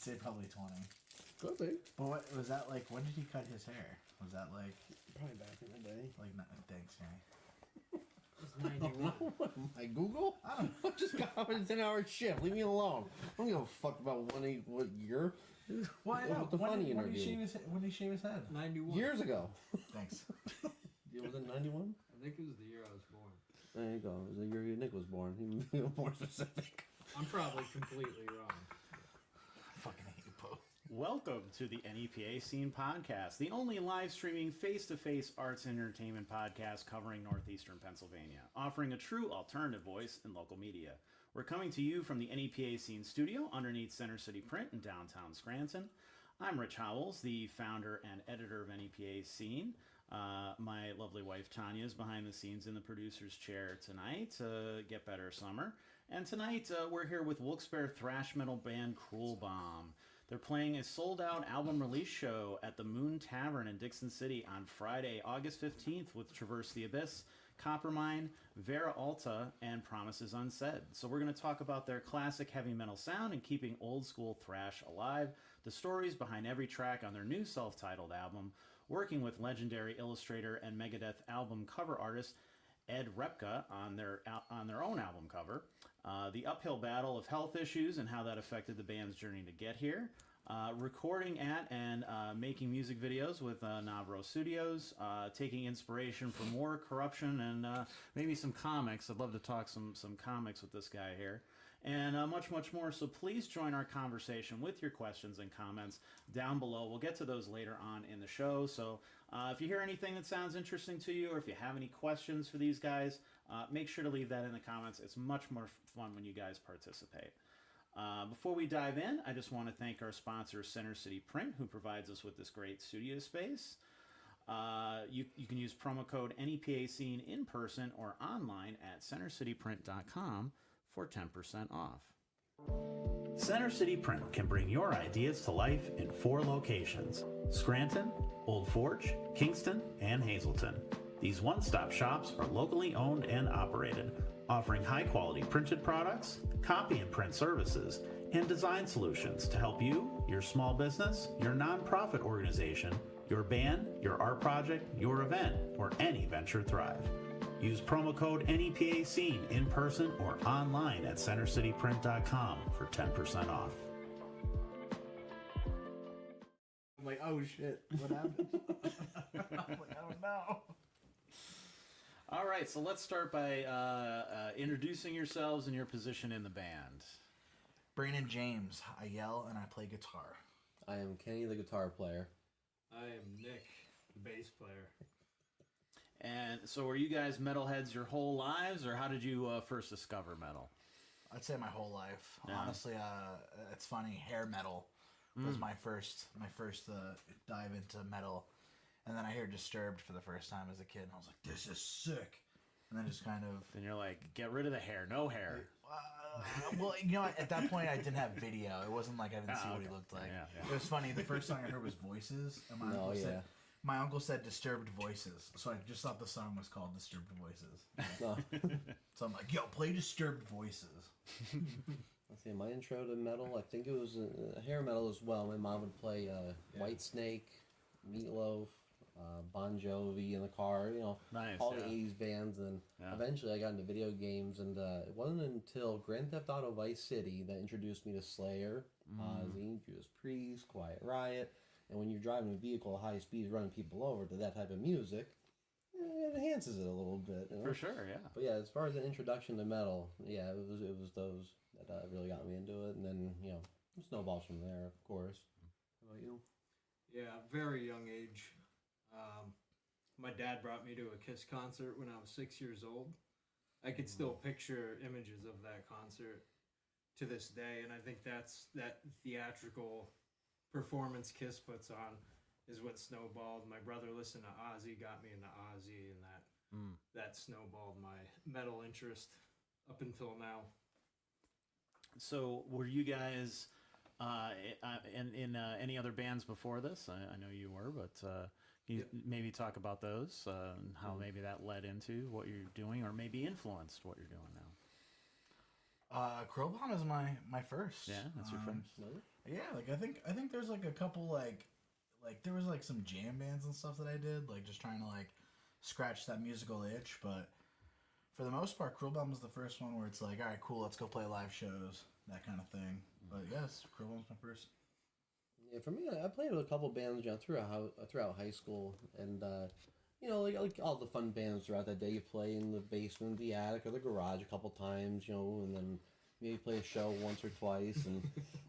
say probably 20. Could be. But what was that like? When did he cut his hair? Was that like Probably back in the day. like? Thanks, Jay. It's 91. My Google? I don't know. Just got up in a 10-hour shift. Leave me alone. I don't give a fuck about what year. Well, I know. The funny When did he interview. shave his head? 91. Years ago. Thanks. Was it 91? I think it was the year I was born. There you go. It was the year Nick was born. He was more specific. I'm probably completely wrong. I fucking hate you both. Welcome to the NEPA Scene Podcast, the only live streaming face-to-face arts and entertainment podcast covering northeastern Pennsylvania, offering a true alternative voice in local media. We're coming to you from the NEPA Scene studio underneath Center City Print in downtown Scranton. I'm Rich Howells, the founder and editor of NEPA Scene. My lovely wife Tanya is behind the scenes in the producer's chair tonight. Get Better Summer. And tonight we're here with Wilkes-Barre thrash metal band Cruel Bomb. They're playing a sold-out album release show at the Moon Tavern in Dickson City on Friday, August 15th with Traverse the Abyss, Coppermine, Vara Alta, and Promises Unsaid. So we're going to talk about their classic heavy metal sound and keeping old-school thrash alive, the stories behind every track on their new self-titled album, working with legendary illustrator and Megadeth album cover artist Ed Repka on their own album cover, the uphill battle of health issues and how that affected the band's journey to get here, recording at and making music videos with Novro Studios, taking inspiration from war, corruption, and maybe some comics. I'd love to talk some comics with this guy here, and much, much more. So please join our conversation with your questions and comments down below. We'll get to those later on in the show. So if you hear anything that sounds interesting to you, or if you have any questions for these guys, make sure to leave that in the comments. It's much more fun when you guys participate. Before we dive in, I just want to thank our sponsor, Center City Print, who provides us with this great studio space. You can use promo code NEPA Scene in person or online at centercityprint.com for 10% off. Center City Print can bring your ideas to life in 4 locations: Scranton, Old Forge, Kingston, and Hazleton. These one-stop shops are locally owned and operated, offering high-quality printed products, copy and print services, and design solutions to help you, your small business, your nonprofit organization, your band, your art project, your event, or any venture thrive. Use promo code NEPA Scene in person or online at centercityprint.com for 10% off. I'm like, oh shit, what happened? I'm like, I don't know. All right, so let's start by introducing yourselves and your position in the band. Brandon James. I yell and I play guitar. I am Kenny, the guitar player. I am Nick, the bass player. And so are you guys metalheads your whole lives, or how did you first discover metal? I'd say my whole life. Yeah. Honestly, it's funny. Hair metal was my first dive into metal, and then I heard Disturbed for the first time as a kid, and I was like, "This is sick." And then just kind of. Then you're like, get rid of the hair, no hair. Well, you know, at that point I didn't have video. It wasn't like I didn't see what he looked like. Yeah. It was funny. The first song I heard was Voices, and my uncle said Disturbed Voices, so I just thought the song was called Disturbed Voices. No. So I'm like, yo, play Disturbed Voices. Let's see, my intro to metal, I think it was hair metal as well. My mom would play Whitesnake, Meatloaf, Bon Jovi in the car, you know, Nice, all yeah. the 80s bands. And eventually I got into video games, and it wasn't until Grand Theft Auto Vice City that introduced me to Slayer, Ozzy, Judas Priest, Quiet Riot. And when you're driving a vehicle at high speeds, running people over to that type of music, it enhances it a little bit. You know? For sure, yeah. But yeah, as far as an introduction to metal, yeah, it was those that really got me into it, and then it snowballs from there, of course. How about you? Yeah, very young age. My dad brought me to a Kiss concert when I was 6 years old. I could still picture images of that concert to this day, and I think that theatrical performance Kiss puts on is what snowballed. My brother listened to Ozzy, got me into Ozzy, and that snowballed my metal interest up until now. So were you guys in any other bands before this? I know you were, but can you maybe talk about those and how maybe that led into what you're doing, or maybe influenced what you're doing now? Cruel Bomb is my first. Yeah, that's your first. Yeah, like I think there's like a couple like there was like some jam bands and stuff that I did, like just trying to like scratch that musical itch. But for the most part, Cruel Bomb was the first one where it's like, all right, cool, let's go play live shows, that kind of thing. But yes, Cruel Bomb's my first. Yeah, for me, I played with a couple bands, throughout high school, and like all the fun bands throughout that day. You play in the basement, the attic, or the garage a couple times, and then maybe play a show once or twice, and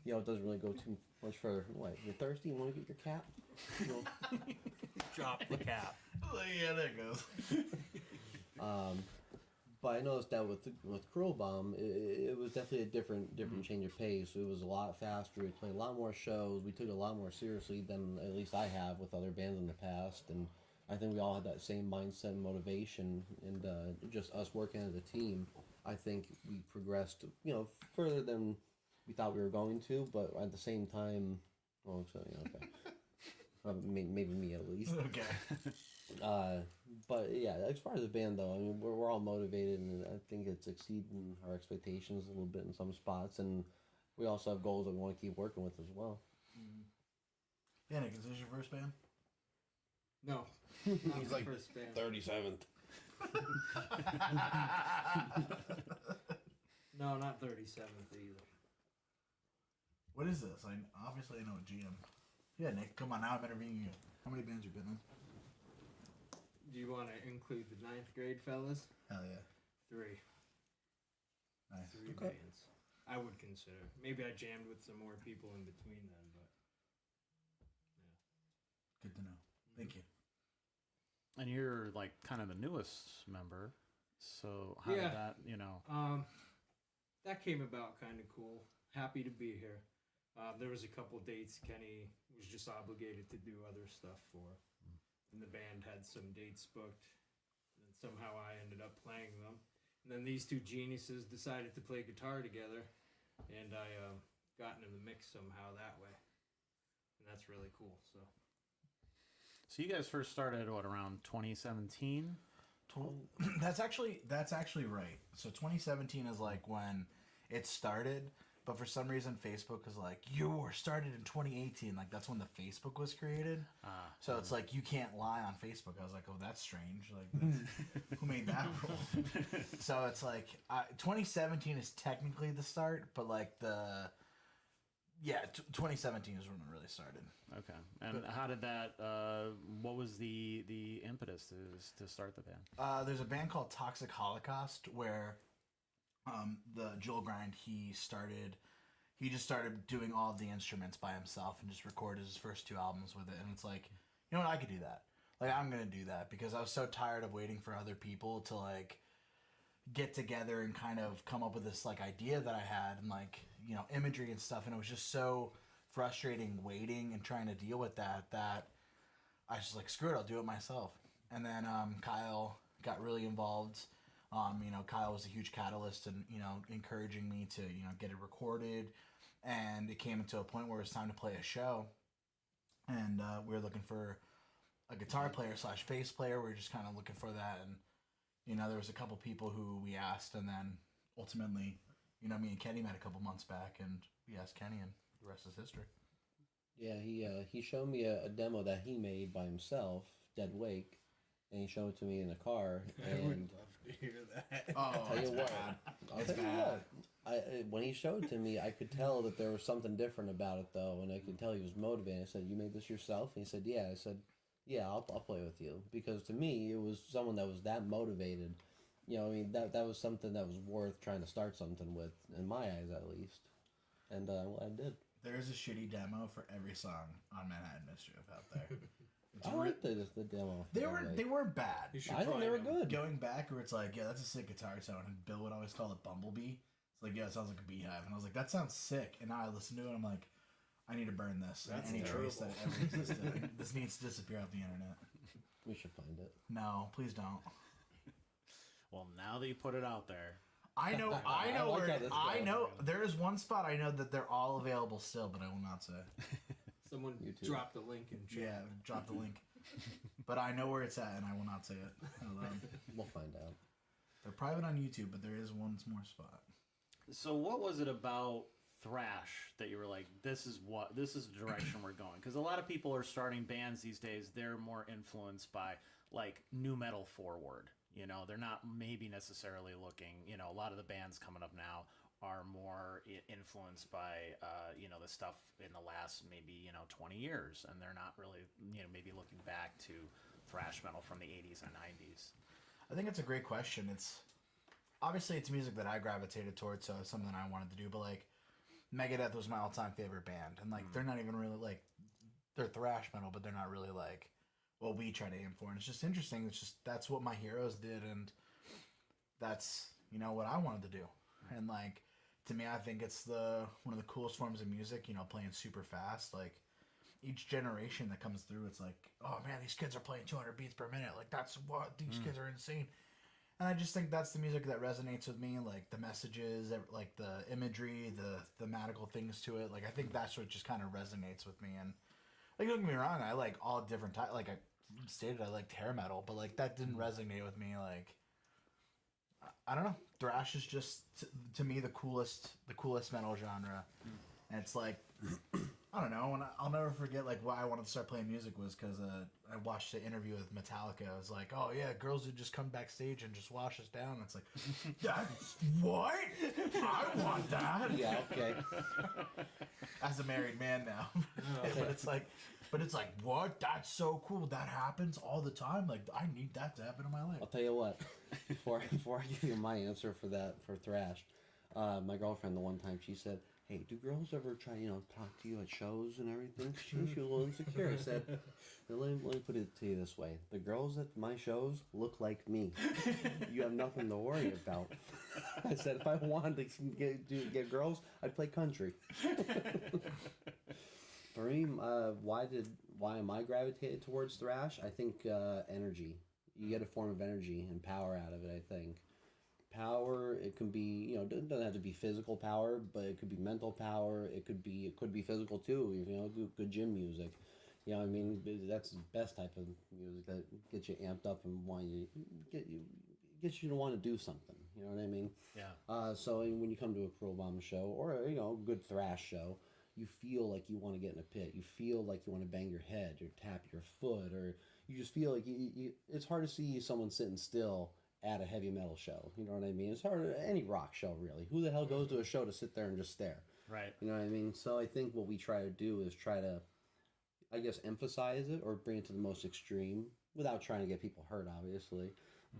it doesn't really go too much further. What, you're thirsty? You want to get your cap? Drop the cap. Yeah, there it goes. But I noticed that with Cruel Bomb, it was definitely a different change of pace. It was a lot faster. We played a lot more shows. We took it a lot more seriously than at least I have with other bands in the past. And I think we all had that same mindset and motivation. And just us working as a team, I think we progressed, further than we thought we were going to. But at the same time, okay. Maybe me at least. Okay. But yeah, as far as the band though, I mean, we're all motivated, and I think it's exceeding our expectations a little bit in some spots, and we also have goals that we want to keep working with as well. Yeah, Nick, is this your first band? No, not He's my like first band. 37th. No, not 37th either. What is this? Obviously I know a GM. Yeah, Nick, come on now, I'm interviewing you. How many bands you been in? Do you want to include the 9th grade fellas? Hell yeah. 3. Nice. 3 bands. I would consider. Maybe I jammed with some more people in between then, but yeah. Good to know. Thank you. And you're like kind of the newest member, so how did that, that came about kind of cool. Happy to be here. There was a couple dates Kenny was just obligated to do other stuff for. And the band had some dates booked, and somehow I ended up playing them. And then these two geniuses decided to play guitar together, and I got into the mix somehow that way. And that's really cool. So you guys first started around 2017? That's actually right. So 2017 is like when it started. But for some reason, Facebook was like, you were started in 2018. Like, that's when the Facebook was created. So it's like, you can't lie on Facebook. I was like, oh, that's strange. Like, who made that rule? So it's like, 2017 is technically the start, but like 2017 is when it really started. Okay. And how did that, what was the impetus to start the band? There's a band called Toxic Holocaust where the Joel Grind, he just started doing all of the instruments by himself and just recorded his first 2 albums with it. And it's like, you know what, I could do that. Like, I'm going to do that because I was so tired of waiting for other people to like get together and kind of come up with this like idea that I had and like, imagery and stuff. And it was just so frustrating waiting and trying to deal with that I was just like, screw it, I'll do it myself. And then Kyle got really involved. Kyle was a huge catalyst and, encouraging me to, get it recorded. And it came into a point where it was time to play a show. And we were looking for a guitar player / bass player. We were just kind of looking for that. And, there was a couple people who we asked. And then ultimately, me and Kenny met a couple months back. And we asked Kenny, and the rest is history. Yeah, he showed me a demo that he made by himself, Dead Wake. And he showed it to me in the car. And I would love to hear that. Oh, I'll tell you what. When he showed it to me, I could tell that there was something different about it, though, and I could tell he was motivated. I said, "You made this yourself?" And he said, "Yeah." I said, "Yeah, I'll play with you," because to me, it was someone that was that motivated. That was something that was worth trying to start something with, in my eyes, at least. And I did. There's a shitty demo for every song on Manhattan Mischief out there. I liked the demo. They weren't bad. I thought they were good. Going back, where it's like, yeah, that's a sick guitar sound, and Bill would always call it Bumblebee. It's like, yeah, it sounds like a beehive, and I was like, that sounds sick. And now I listen to it, I'm like, I need to burn this. That's any terrible. trace that it ever existed. This needs to disappear off the internet. We should find it. No, please don't. Well, now that you put it out there. I know there is one spot I know that they're all available still, but I will not say. Someone drop the link in chat. Yeah, drop the link. But I know where it's at, and I will not say it. We'll find out. They're private on YouTube, but there is one more spot. So what was it about thrash that you were like, this is the direction we're going? Because a lot of people are starting bands these days. They're more influenced by like nu metal forward. You know, they're not maybe necessarily looking. You know, a lot of the bands coming up now are more influenced by the stuff in the last maybe 20 years, and they're not really maybe looking back to thrash metal from the 80s and 90s. I think it's a great question. Obviously it's music that I gravitated towards, so it's something I wanted to do. But like Megadeth was my all-time favorite band, and like they're not even really like, they're thrash metal, but they're not really like what we try to aim for. And it's just interesting. It's just that's what my heroes did, and that's what I wanted to do. And like, to me, I think it's one of the coolest forms of music. Playing super fast. Like each generation that comes through, it's like, oh man, these kids are playing 200 beats per minute. Like that's what these kids are insane. And I just think that's the music that resonates with me, like the messages, like the imagery, the thematical things to it. Like I think that's what just kind of resonates with me. And like, don't get me wrong, I like all different types. Like I stated, I liked hair metal, but like that didn't resonate with me. Like I don't know, thrash is just to me the coolest metal genre. And it's like, I don't know, and I'll never forget like why I wanted to start playing music was because I watched an interview with Metallica. I was like, oh yeah, girls would just come backstage and just wash us down. It's like, that's what? I want that. Yeah, okay. As a married man now. But it's like, what? That's so cool. That happens all the time. Like, I need that to happen in my life. I'll tell you what, before I give you my answer for thrash, my girlfriend, the one time she said, hey, do girls ever try, talk to you at shows and everything? She was a little insecure. I said, let me put it to you this way. The girls at my shows look like me. You have nothing to worry about. I said, if I wanted to get girls, I'd play country. For me, why am I gravitated towards thrash? I think energy. You get a form of energy and power out of it, I think. Power, it can be, it doesn't have to be physical power, but it could be mental power. It could be physical too. Good gym music. I mean, that's the best type of music that gets you amped up and gets you to want to do something. You know what I mean? Yeah. So when you come to a Cruel Bomb show or a good thrash show, you feel like you want to get in a pit. You feel like you want to bang your head or tap your foot, or you just feel like it's hard to see someone sitting still at a heavy metal show. You know what I mean? It's hard, any rock show really. Who the hell goes to a show to sit there and just stare? Right. You know what I mean? So I think what we try to do is try to, I guess, emphasize it or bring it to the most extreme without trying to get people hurt, obviously.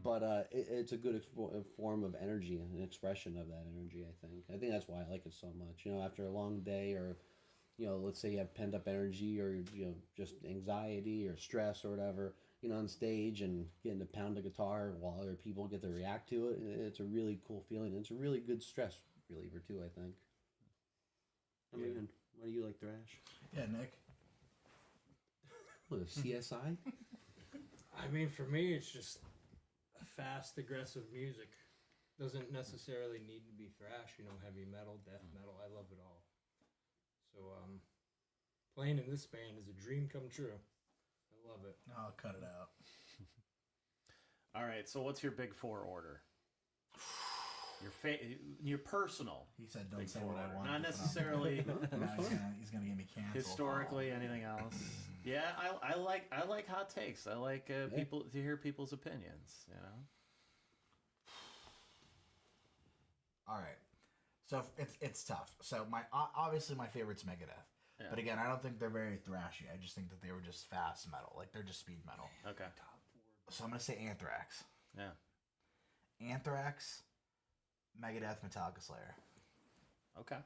But it's a good form of energy and an expression of that energy, I think. I think that's why I like it so much. After a long day, or, let's say you have pent up energy or, just anxiety or stress or whatever, on stage and getting to pound the guitar while other people get to react to it. It's a really cool feeling. It's a really good stress reliever too, I think. I mean, why do you like thrash? Yeah, Nick. What, a CSI? I mean, for me, it's just fast, aggressive music. Doesn't necessarily need to be thrash, heavy metal, death metal. I love it all. So, playing in this band is a dream come true. I love it. No, I'll cut it out. All right, so what's your big four order? Your personal. He said, "Don't big say four what I order. want." Not necessarily. No, he's gonna get me canceled. Historically, anything else? Yeah, I like hot takes. I like people to hear people's opinions. All right, so it's tough. So obviously my favorite's Megadeth. Yeah. But again, I don't think they're very thrashy. I just think that they were just fast metal. Like, they're just speed metal. Okay. So I'm going to say Anthrax. Yeah. Anthrax, Megadeth, Metallica, Slayer. Okay. I'm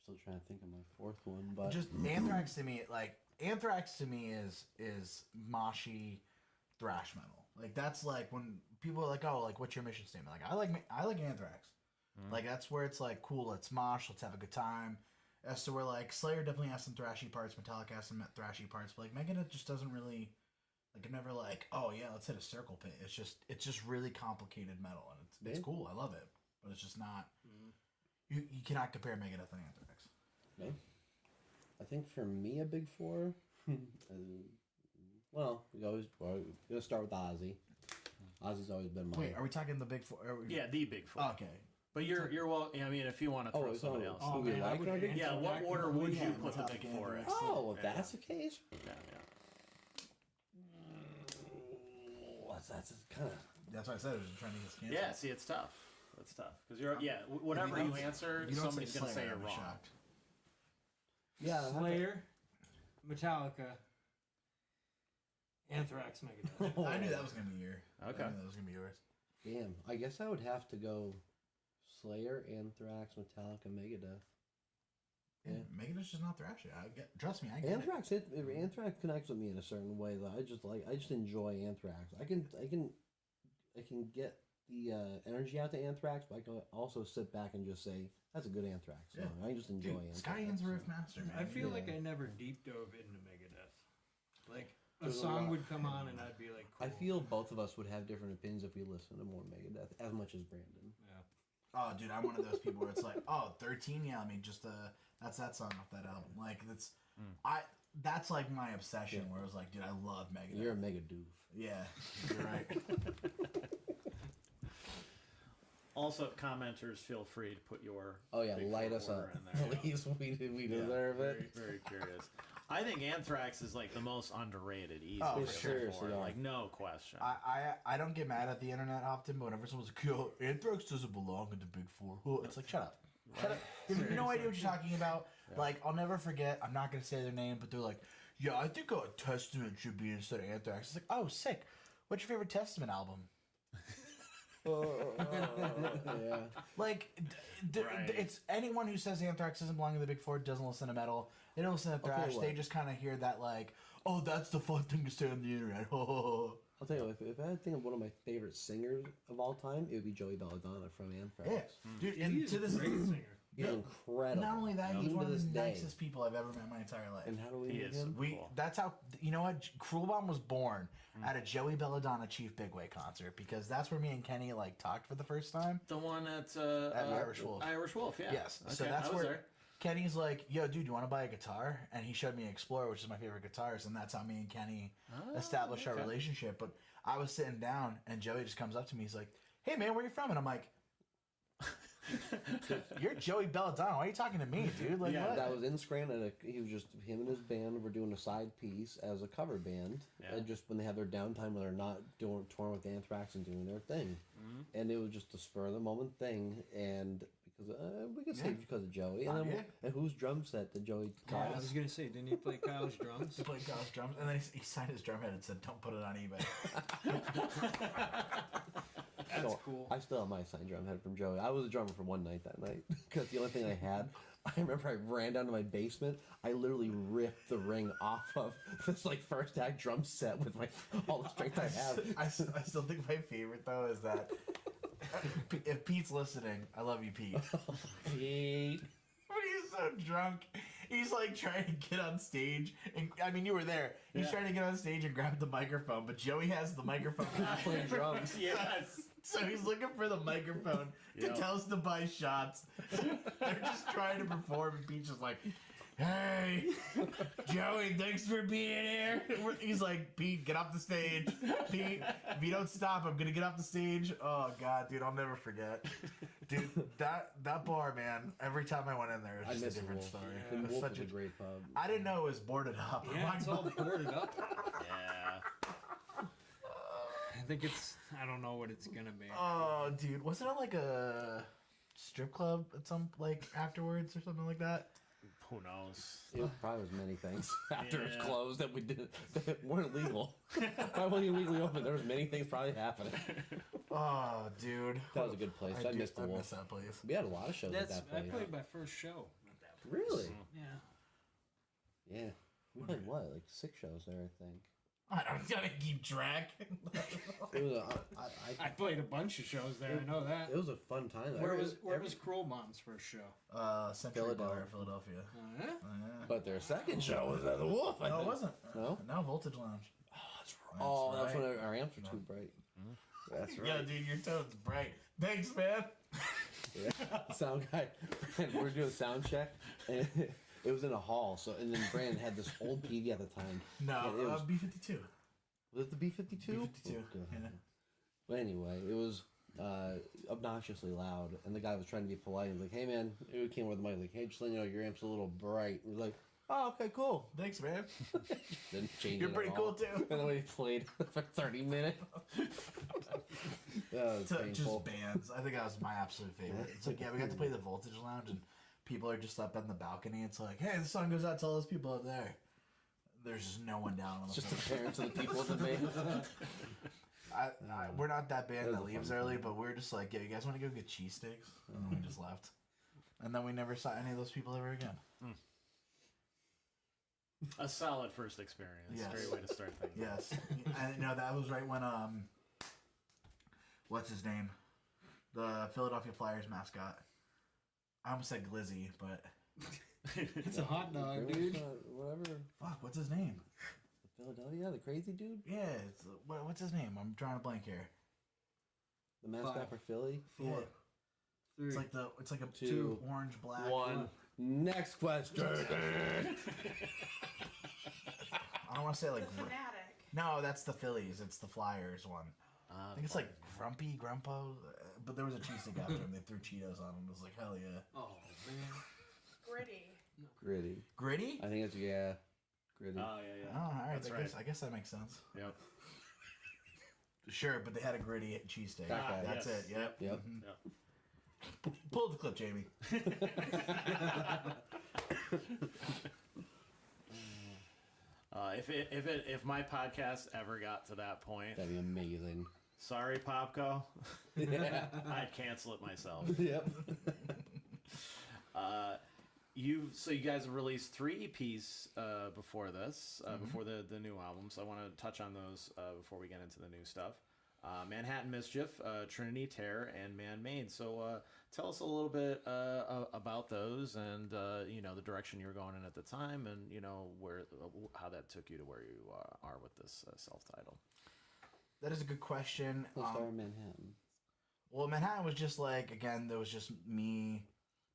still trying to think of my fourth one, but... Just Anthrax to me, is moshy thrash metal. Like, that's like when people are like, oh, like, what's your mission statement? Like, I like Anthrax. Like, that's where it's like, cool, let's mosh, let's have a good time. As to where, like, Slayer definitely has some thrashy parts, Metallica has some thrashy parts, but, like, Megadeth just doesn't really, like, it never, like, oh, yeah, let's hit a circle pit. It's just really complicated metal, and it's cool. I love it. But it's just not, you cannot compare Megadeth and Anthrax. No. I think for me, a big four, well, we're going to start with Ozzy. Ozzy's always been my... Wait, are we talking the big four? Yeah, the big four. Oh, okay. But you're well. I mean, if you want to throw somebody else. Who we like? Yeah, what order would you put the big four in? Oh, if that's the case, Yeah. that's kind of. That's why I said it was trying to get canceled. Yeah, see, it's tough. It's tough because whatever you answer, somebody's gonna say you're wrong. Shocked. Yeah, Slayer, Metallica, Anthrax, Megadeth. I knew that was gonna be Okay. I knew that was gonna be yours. Damn, I guess I would have to go Slayer, Anthrax, Metallica, Megadeth. Yeah, Megadeth's just not thrashy. Trust me, I get Anthrax. Anthrax connects with me in a certain way that I just enjoy Anthrax. I can get the energy out to Anthrax, but I can also sit back and just say that's a good Anthrax song. I just enjoy Anthrax. Skyhan's riff master, man. I feel like I never deep dove into Megadeth. Like a song would come on and I'd be like, cool. I feel both of us would have different opinions if we listened to more Megadeth as much as Brandon. Yeah. Oh, dude, I'm one of those people where it's like, oh, 13, yeah, I mean, just that's that song off that album. Like that's like my obsession. Where I was like, dude, I love Megadeth. You're a mega doof. Yeah, you're right. Also, commenters, feel free to put your big light four us order up. in there. Please, we deserve it. Very, very curious. I think Anthrax is like the most underrated. Easy Oh, for seriously, four. yeah. Like no question. I don't get mad at the internet often, but whenever someone's like, yo, Anthrax doesn't belong in the Big Four, it's like, shut up. Shut up. You have no idea what you're talking about. Yeah. Like, I'll never forget, I'm not going to say their name, but they're like, yeah, I think Testament should be instead of Anthrax. It's like, oh, sick. What's your favorite Testament album? Yeah. Like, it's anyone who says Anthrax doesn't belong in the Big Four doesn't listen to metal. They don't listen to thrash. They just kind of hear that, like, oh, that's the fun thing to say on the internet. I'll tell you, if I had to think of one of my favorite singers of all time, it would be Joey Belladonna from Anthrax. Yeah, dude, and He's to this a great singer. He's incredible. Not only that, he's Even one to of this the day. nicest people I've ever met in my entire life. And how do we He meet is. him? That's how, you know what? Cruel Bomb was born at a Joey Belladonna Chief Bigway concert because that's where me and Kenny like talked for the first time. The one at Irish Wolf. Irish Wolf, yeah. Yes. Okay, So that's I was where there. Kenny's like, yo, dude, you want to buy a guitar? And he showed me Explorer, which is my favorite guitars, and that's how me and Kenny established our relationship. But I was sitting down, and Joey just comes up to me. He's like, hey, man, where you from? And I'm like, you're Joey Belladonna. Why are you talking to me, dude? Like, what? That was in Scranton. He was just, him and his band were doing a side piece as a cover band. Yeah. Just when they have their downtime when they're not touring with Anthrax and doing their thing. And it was just a spur of the moment thing. And because we could say because of Joey. And then and whose drum set did Joey Yeah, I was gonna say, didn't he play Kyle's drums? He played Kyle's drums, and then he signed his drum head and said, don't put it on eBay. That's cool. I still have my signed drum head from Joey. I was a drummer for one night that night because the only thing I had, I remember I ran down to my basement. I literally ripped the ring off of this like first act drum set with all the strength I have. I still think my favorite though is that if Pete's listening, I love you, Pete. Pete. But he's so drunk. He's like trying to get on stage, and I mean, you were there. He's trying to get on stage and grab the microphone, but Joey has the microphone playing drums. Yes. So he's looking for the microphone to tell us to buy shots. They're just trying to perform, and Pete's just like, hey, Joey, thanks for being here. He's like, Pete, get off the stage. Pete, if you don't stop, I'm going to get off the stage. Oh, God, dude, I'll never forget. Dude, that bar, man, every time I went in there, it was just a different story. The It was Wolf such is a great pub. I didn't know it was boarded up. Yeah, it's all boarded up. Yeah. I think it's, I don't know what it's gonna be. Oh, dude, wasn't it like a strip club at some, like, afterwards or something like that? Who knows? It probably was many things after it's Yeah. closed that we didn't that weren't legal. Probably wasn't legally open. There was many things probably happening. Oh, dude. That was a good place. I missed the I Wolf. miss that place. We had a lot of shows at that I place. played my first show at that place. Really? Yeah. Yeah. We played what? Like 6 shows there, I think. I don't gotta keep track. It was I played a bunch of shows there. I know that. it was a fun time. Where was Cruel Bomb's first show? Century Bar, Philadelphia. Yeah? But their second show was at the Wolf. I No, it think. wasn't. No? Now Voltage Lounge. Oh, that's right. when our amps were too bright. That's right. Yeah, dude, your tone's bright. Thanks, man. Yeah. Sound guy. We were doing a sound check, and it was in a hall. So, and then Brandon had this old PV at the time. No, and it was B-52. Was it the B-52? B-52. Oh, God. Yeah. But anyway, it was obnoxiously loud, and the guy was trying to be polite. He was like, "Hey man," it came with the mic like, "Hey, just let you know your amp's a little bright." He was like, "Oh, okay, cool." Thanks, man. Didn't change. You're it pretty at cool all. too. And then we played for 30 minutes. That was painful. Just bands. I think that was my absolute favorite. It's like, yeah, we got to play the Voltage Lounge, and people are just up on the balcony. It's like, hey, the song goes out to all those people up there. There's just no one down on the It's just floor. the parents of the people that made it. We're not that band That that was a leaves fun early, time. but we're just like, yeah, you guys want to go get cheesesteaks? And then we just left. And then we never saw any of those people ever again. A solid first experience. Yes. Great way to start things. Yes. And no, that was right when, what's his name? The Philadelphia Flyers mascot. I almost said Glizzy, but It's a hot dog, dude. Whatever. fuck, what's his name? Philadelphia, the crazy dude? Yeah, it's, what's his name? I'm drawing a blank here. The mascot 5, for Philly? 4, Yeah. 3. It's like a 2, orange, black. 1. Next question. I don't want to say like. The fanatic. No, that's the Phillies. It's the Flyers one. I think it's like Grumpy, Grumpo. But there was a cheesesteak after him. They threw Cheetos on him. It was like, hell yeah. Oh, man. Gritty. Gritty. Gritty? I think it's, yeah. Gritty. Oh, yeah, Oh, all right. That's I guess that makes sense. Yep. Sure, but they had a gritty cheesesteak. Okay. That's yes. it. Yep. Yep. Mhm. Yep. Pull the clip, Jamie. If my podcast ever got to that point, That'd be amazing. sorry, Popco, Yeah. I'd cancel it myself. Yep. You guys have released 3 EPs before this, before the new album. So I want to touch on those before we get into the new stuff. Manhattan Mischief, Trinity Terror, and Man Made. So tell us a little bit about those, and the direction you were going in at the time, and where how that took you to where you are with this self-titled. That is a good question. Let's start in Manhattan. Well, Manhattan was just like, again, there was just me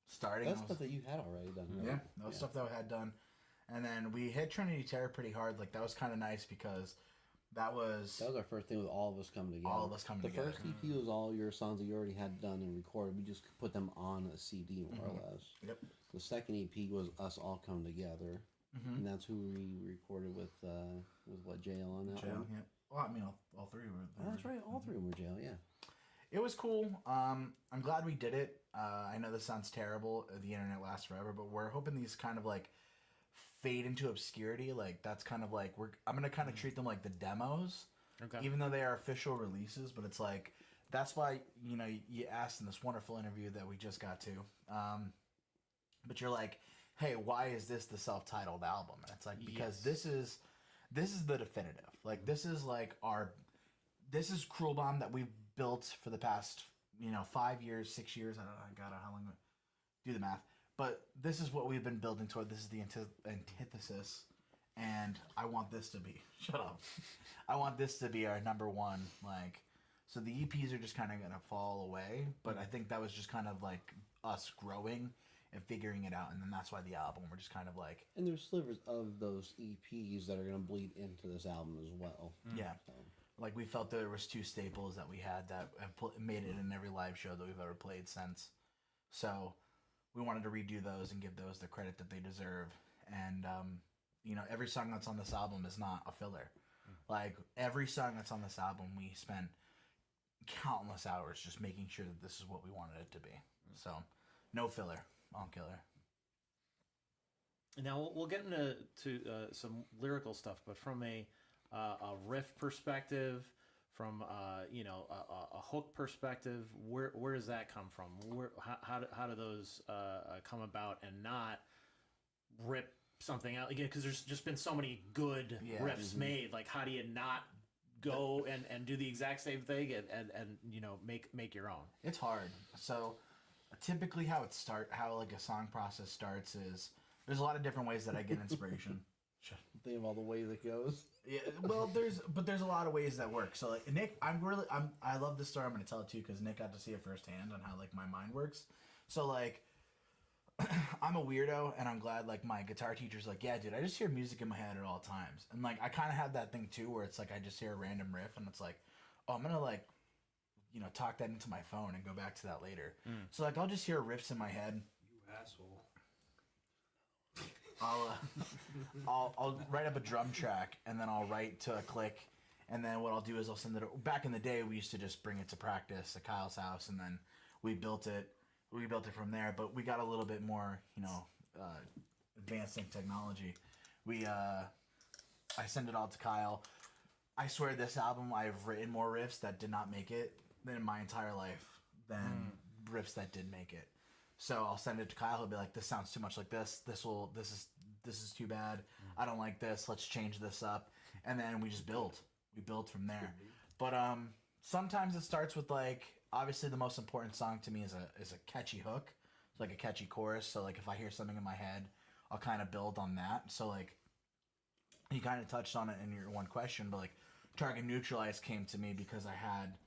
starting. That's stuff that you had already done, right? Yeah, that was stuff that I had done. And then we hit Trinity Terror pretty hard. Like, that was kind of nice because that was our first thing with all of us coming together. all of us coming together. The first EP was all your songs that you already had done and recorded. We just put them on a CD, more or less. Yep. The second EP was us all coming together. And that's who we recorded with what, JL on that Jail, one? yeah. Well, I mean, all 3 were Oh, that's right. All 3 were JL, yeah. It was cool. I'm glad we did it. I know this sounds terrible. The internet lasts forever, but we're hoping these kind of like fade into obscurity. Like, that's kind of like I'm gonna kind of treat them like the demos, Okay. even though they are official releases. But it's like that's why you asked in this wonderful interview that we just got to. But you're like, hey, why is this the self-titled album? And it's like, because this is the definitive. Like, this is like this is Cruel Bomb that we've built for the past 5 years, 6 years. I don't know how long. Do the math. But this is what we've been building toward. This is the antithesis, and I want this to be. Shut up. I want this to be our number one. Like, so the EPs are just kind of gonna fall away. But I think that was just kind of like us growing and figuring it out, and then that's why the album. We're just kind of like, And there's slivers of those EPs that are going to bleed into this album as well. yeah. So, Like, we felt there was 2 staples that we had that have made it in every live show that we've ever played since. So we wanted to redo those and give those the credit that they deserve. And, every song that's on this album is not a filler. Like, every song that's on this album, we spent countless hours just making sure that this is what we wanted it to be. So, no filler, all killer. Now we'll get into some lyrical stuff, but from a riff perspective, from a hook perspective, where does that come from? How do those come about and not rip something out again? Because there's just been so many good riffs made. Like, how do you not go and do the exact same thing and make your own? It's hard. So typically how like a song process starts is there's a lot of different ways that I get inspiration. think of all the ways it goes. Yeah, well, there's a lot of ways that work. So like Nick, I love this story. I'm gonna tell it to you because Nick got to see it firsthand on how like my mind works. So like, I'm a weirdo, and I'm glad like my guitar teacher's like, yeah, dude, I just hear music in my head at all times, and like I kind of have that thing too, where it's like I just hear a random riff, and it's like, oh, I'm gonna like talk that into my phone and go back to that later. So like I'll just hear riffs in my head. You asshole. I'll write up a drum track and then I'll write to a click, and then what I'll do is I'll send it. Back in the day, we used to just bring it to practice at Kyle's house, and then we built it from there. But we got a little bit more, advanced in technology. I send it all to Kyle. I swear this album I've written more riffs that did not make it than in my entire life than riffs that did make it. So I'll send it to Kyle. He'll be like, "This sounds too much like this. This is too bad. I don't like this. Let's change this up." And then we just build. We build from there. But sometimes it starts with like, obviously the most important song to me is a catchy hook, it's like a catchy chorus. So like if I hear something in my head, I'll kind of build on that. So like you kind of touched on it in your one question, but like Target Neutralize came to me because I had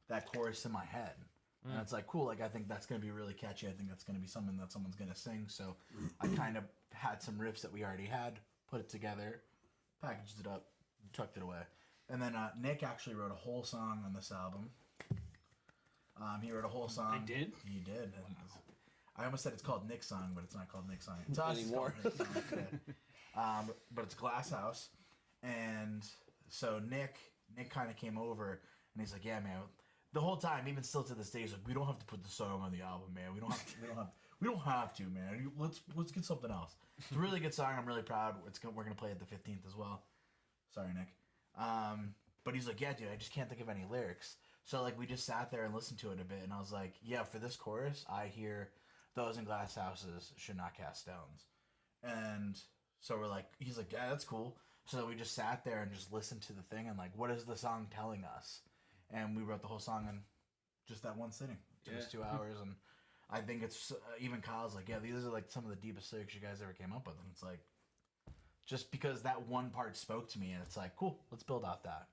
that chorus in my head. And it's like, cool, like I think that's going to be really catchy. I think that's going to be something that someone's going to sing. So I kind of had some riffs that we already had, put it together, packaged it up, tucked it away. And then Nick actually wrote a whole song on this album. He wrote a whole song. I did? He did. Wow. I almost said it's called Nick's Song, but it's not called Nick's Song. To us, Anymore. it's called Nick's Song. But it's Glass House. And so Nick kind of came over, and he's like, "Yeah, man." The whole time, even still to this day, he's like, "We don't have to put the song on the album, man. We don't have to, man. Let's get something else." It's a really good song. I'm really proud. We're gonna play it the 15th as well. Sorry, Nick. But he's like, "Yeah, dude, I just can't think of any lyrics." So like we just sat there and listened to it a bit, and I was like, "Yeah, for this chorus, I hear those in glass houses should not cast stones." And so he's like, "Yeah, that's cool." So we just sat there and just listened to the thing and like, what is the song telling us? And we wrote the whole song in just that one sitting. It took us 2 hours, and I think it's even Kyle's like, "Yeah, these are like some of the deepest lyrics you guys ever came up with." And it's like, just because that one part spoke to me, and it's like, cool, let's build off that.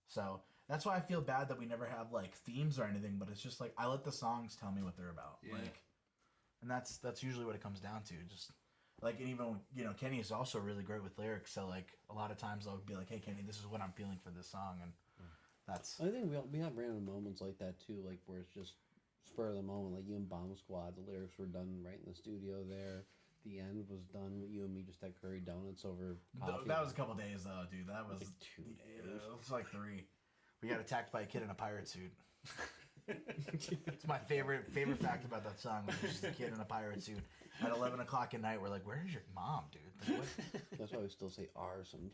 So that's why I feel bad that we never have like themes or anything, but it's just like I let the songs tell me what they're about. Yeah. Like, and that's usually what it comes down to. Just like, and even Kenny is also really great with lyrics. So like a lot of times I'll be like, "Hey Kenny, this is what I'm feeling for this song," and that's. I think we have random moments like that too, like where it's just spur of the moment. Like you and Bomb Squad, the lyrics were done right in the studio there. The end was done with you and me just had curry donuts over coffee. That was a couple days though, dude. That was like 2 days. It was like 3. We got attacked by a kid in a pirate suit. It's my favorite fact about that song. Was just a kid in a pirate suit at 11 o'clock at night. We're like, "Where's your mom, dude?" Like, what? That's why we still say R sometimes.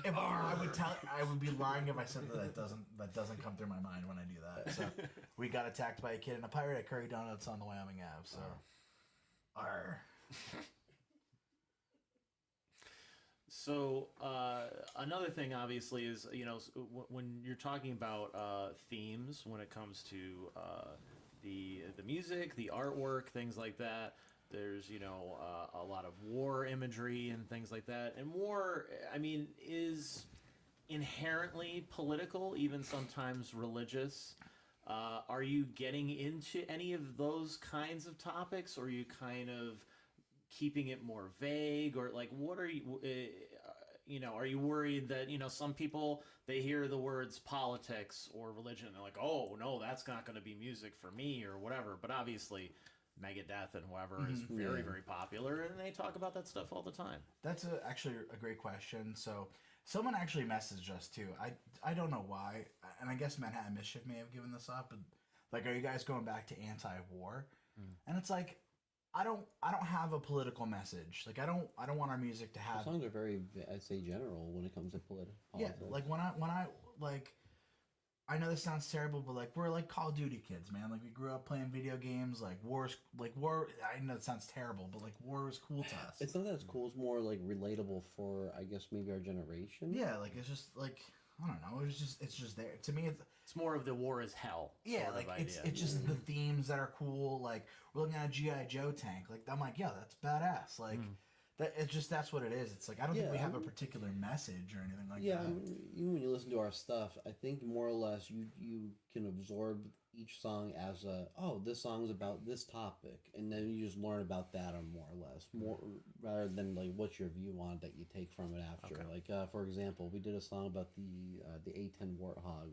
I would be lying if I said that doesn't come through my mind when I do that. So we got attacked by a kid in a pirate at Curry Donuts on the Wyoming Ave. So, R. So another thing, obviously, is when you're talking about themes when it comes to the music, the artwork, things like that. There's a lot of war imagery and things like that, and war, I mean, is inherently political, even sometimes religious. Are you getting into any of those kinds of topics, or are you kind of keeping it more vague, or like what are you? Are you worried that some people, they hear the words politics or religion and they're like, "Oh no, that's not going to be music for me," or whatever. But obviously Megadeth and whoever is very, very popular, and they talk about that stuff all the time. That's actually a great question. So someone actually messaged us too. I don't know why, and I guess Manhattan Mischief may have given this up, but like, are you guys going back to anti-war? And it's like, I don't have a political message. Like, I don't want our music to have. The songs are very, I'd say, general when it comes to politics. Yeah, like when I like, I know this sounds terrible, but like we're like Call of Duty kids, man. Like we grew up playing video games. Like war. I know it sounds terrible, but like war was cool to us. It's not that it's cool. It's more like relatable for, I guess, maybe our generation. Yeah, like it's just like, I don't know. It's just there to me. It's more of the war is hell. Yeah, sort like of it's idea. just the themes that are cool. Like we're looking at a GI Joe tank. Like I'm like, yeah, that's badass. Like that. It's just that's what it is. It's like I don't think we have a particular message or anything like that. Yeah, even when you listen to our stuff, I think more or less you can absorb each song as this song's about this topic, and then you just learn about that or more or less, more rather than like what's your view on it that you take from it after. Okay. Like for example, we did a song about the A-10 Warthog,